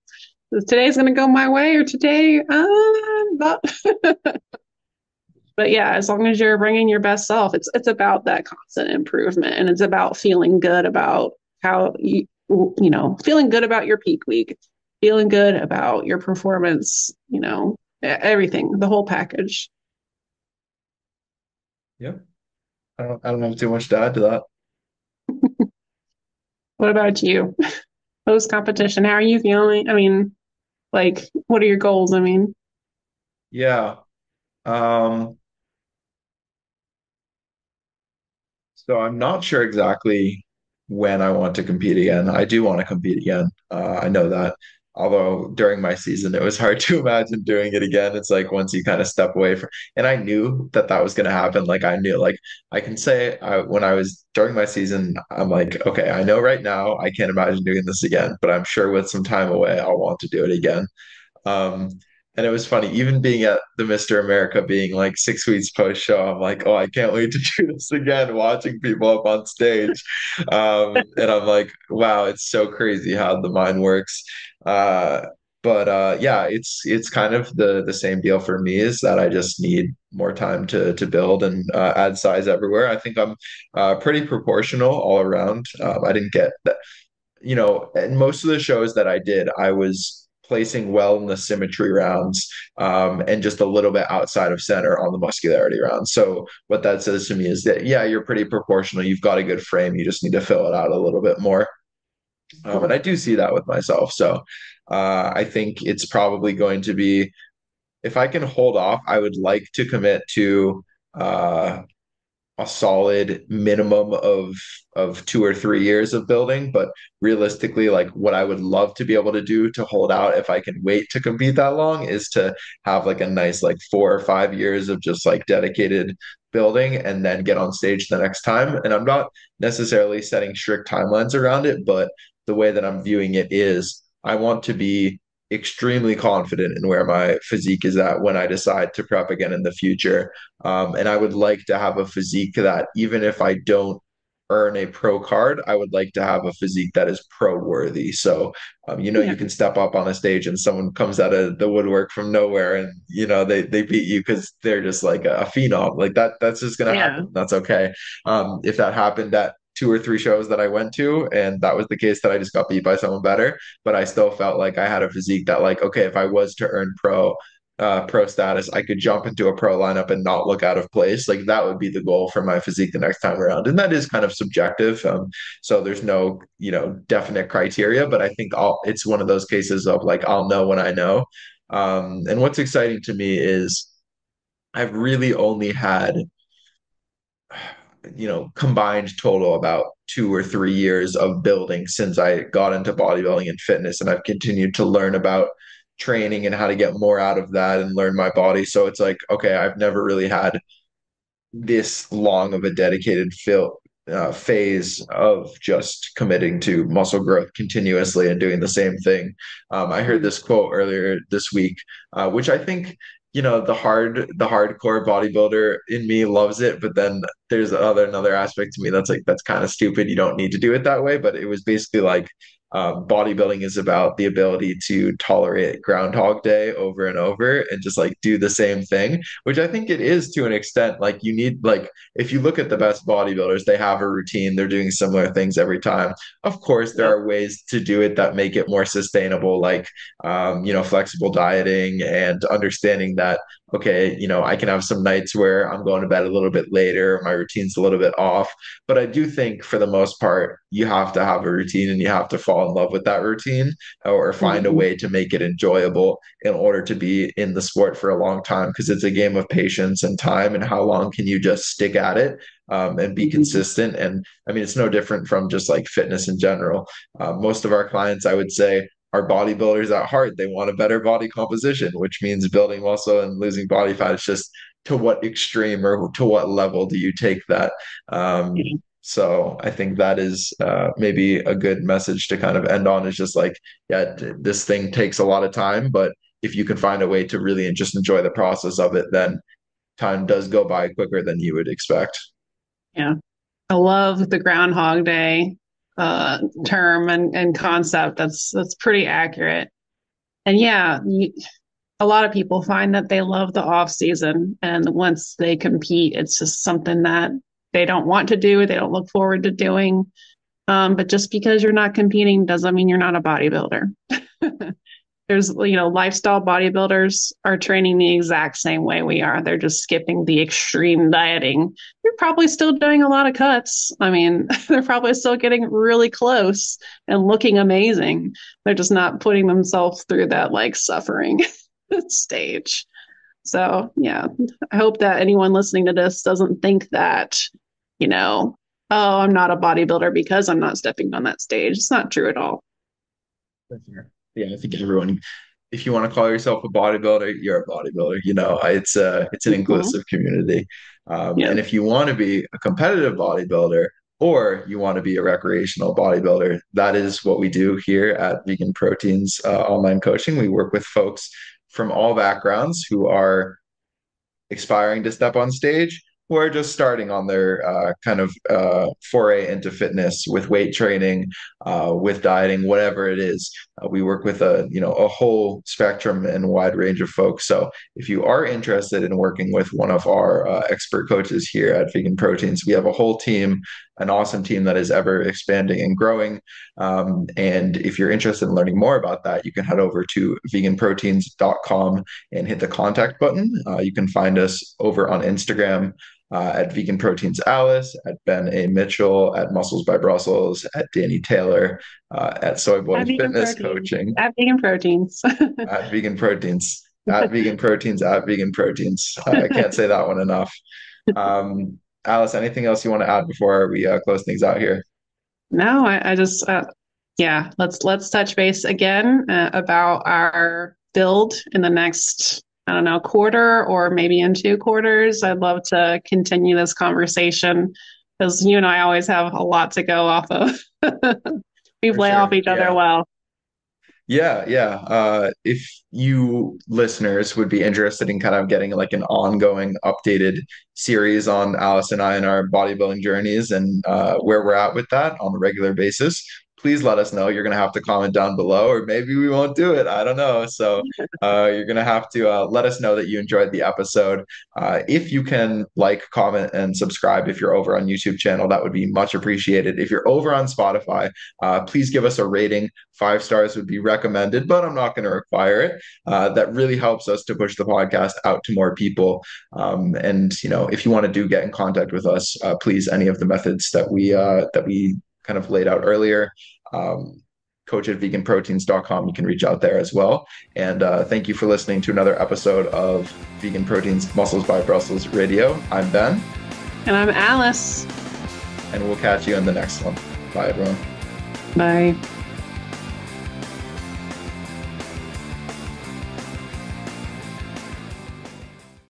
today's going to go my way, or today, not. But yeah, as long as you're bringing your best self, it's about that constant improvement, and it's about feeling good about how feeling good about your peak week, feeling good about your performance, everything, the whole package. Yep. I don't have too much to add to that. What about you? Post competition, how are you feeling? I mean, like, what are your goals? I mean, Yeah. Um, So I'm not sure exactly when I want to compete again. I do want to compete again. I know that. Although during my season, it was hard to imagine doing it again. It's like once you kind of step away from, and I knew that that was going to happen. Like I knew, like I can say when I was during my season, I'm like, okay, I know right now I can't imagine doing this again, but I'm sure with some time away, I'll want to do it again. Um, and it was funny, even being at the Mr. America, being like 6 weeks post show, I'm like, oh, I can't wait to do this again, watching people up on stage. And I'm like, wow, it's so crazy how the mind works. But yeah, it's kind of the same deal for me, is that I just need more time to build and add size everywhere. I think I'm pretty proportional all around. I didn't get that, and most of the shows that I did, I was placing well in the symmetry rounds, and just a little bit outside of center on the muscularity rounds. So what that says to me is that, yeah, you're pretty proportional. You've got a good frame. You just need to fill it out a little bit more. And I do see that with myself. So I think it's probably going to be, if I can hold off, I would like to commit to uh, a solid minimum of 2 or 3 years of building. But realistically, like what I would love to be able to do to hold out, if I can wait to compete that long, is to have like a nice like 4 or 5 years of just like dedicated building, and then get on stage the next time. And I'm not necessarily setting strict timelines around it, but the way that I'm viewing it is, I want to be extremely confident in where my physique is at when I decide to prep again in the future. And I would like to have a physique that, even if I don't earn a pro card, I would like to have a physique that is pro worthy. So, yeah, you can step up on a stage and someone comes out of the woodwork from nowhere, and, they beat you because they're just like a phenom. Like that's just going to yeah, happen. That's okay. If that happened at 2 or 3 shows that I went to, and that was the case, that I just got beat by someone better, but I still felt like I had a physique that, like, okay, if I was to earn pro status, I could jump into a pro lineup and not look out of place. Like that would be the goal for my physique the next time around. And that is kind of subjective. So there's no, definite criteria, but I think it's one of those cases of like, I'll know when I know. And what's exciting to me is I've really only had, combined total about 2 or 3 years of building since I got into bodybuilding and fitness. And I've continued to learn about training and how to get more out of that and learn my body. So it's like, okay, I've never really had this long of a dedicated phase of just committing to muscle growth continuously and doing the same thing. I heard mm, this quote earlier this week, which I think, the hardcore bodybuilder in me loves it, but then there's another aspect to me that's like, that's kind of stupid. You don't need to do it that way. But it was basically like, bodybuilding is about the ability to tolerate Groundhog Day over and over and just like do the same thing, which I think it is to an extent. Like you need, like, if you look at the best bodybuilders, they have a routine, they're doing similar things every time. Of course, there Yep. are ways to do it that make it more sustainable, like, flexible dieting and understanding that, okay, I can have some nights where I'm going to bed a little bit later, my routine's a little bit off. But I do think for the most part, you have to have a routine and you have to fall in love with that routine or find a Mhm. way to make it enjoyable in order to be in the sport for a long time, because it's a game of patience and time and how long can you just stick at it, and be Mhm. consistent. And I mean, it's no different from just like fitness in general. Most of our clients, I would say, are bodybuilders at heart. They want a better body composition, which means building muscle and losing body fat. It's just to what extreme or to what level do you take that? Yeah. So I think that is maybe a good message to kind of end on, is just like, yeah, this thing takes a lot of time, but if you can find a way to really just enjoy the process of it, then time does go by quicker than you would expect. Yeah. I love the Groundhog Day term and concept. That's pretty accurate. And yeah, a lot of people find that they love the off season, and once they compete, it's just something that they don't want to do. They don't look forward to doing. But just because you're not competing doesn't mean you're not a bodybuilder. There's, lifestyle bodybuilders are training the exact same way we are. They're just skipping the extreme dieting. They're probably still doing a lot of cuts. I mean, they're probably still getting really close and looking amazing. They're just not putting themselves through that like suffering stage. So, yeah, I hope that anyone listening to this doesn't think that, oh, I'm not a bodybuilder because I'm not stepping on that stage. It's not true at all. For sure. Yeah, I think everyone, if you want to call yourself a bodybuilder, you're a bodybuilder. It's an Mhm. inclusive community. Yeah. And if you want to be a competitive bodybuilder or you want to be a recreational bodybuilder, that is what we do here at Vegan Proteins online coaching. We work with folks from all backgrounds who are aspiring to step on stage, who are just starting on their kind of foray into fitness with weight training, with dieting, whatever it is. We work with a whole spectrum and wide range of folks. So if you are interested in working with one of our expert coaches here at Vegan Proteins, we have a whole team, an awesome team that is ever expanding and growing. And if you're interested in learning more about that, you can head over to veganproteins.com and hit the contact button. You can find us over on Instagram at Vegan Proteins Alice, at Ben A. Mitchell, at Muscles by Brussels, at Danny Taylor, at Soy Boy Add vegan Fitness protein. Coaching, Add vegan proteins. at Vegan Proteins, at Vegan Proteins, at Vegan Proteins. I can't say that one enough. Alice, anything else you want to add before we close things out here? No, I just yeah, let's touch base again about our build in the next, I don't know, quarter or maybe in 2 quarters. I'd love to continue this conversation because you and I always have a lot to go off of. We For play off sure. each other Yeah. well. Yeah, yeah. If you listeners would be interested in kind of getting like an ongoing updated series on Alice and I and our bodybuilding journeys and where we're at with that on a regular basis, please let us know. You're going to have to comment down below, or maybe we won't do it. I don't know. So you're going to have to let us know that you enjoyed the episode. If you can like, comment, and subscribe if you're over on YouTube channel, that would be much appreciated. If you're over on Spotify, please give us a rating. 5 stars would be recommended, but I'm not going to require it. That really helps us to push the podcast out to more people. And if you want to get in contact with us, please, any of the methods that we kind of laid out earlier. Coach at veganproteins.com. You can reach out there as well. And thank you for listening to another episode of Vegan Proteins Muscles by Brussels Radio. I'm Ben. And I'm Alice. And we'll catch you in the next one. Bye, everyone. Bye.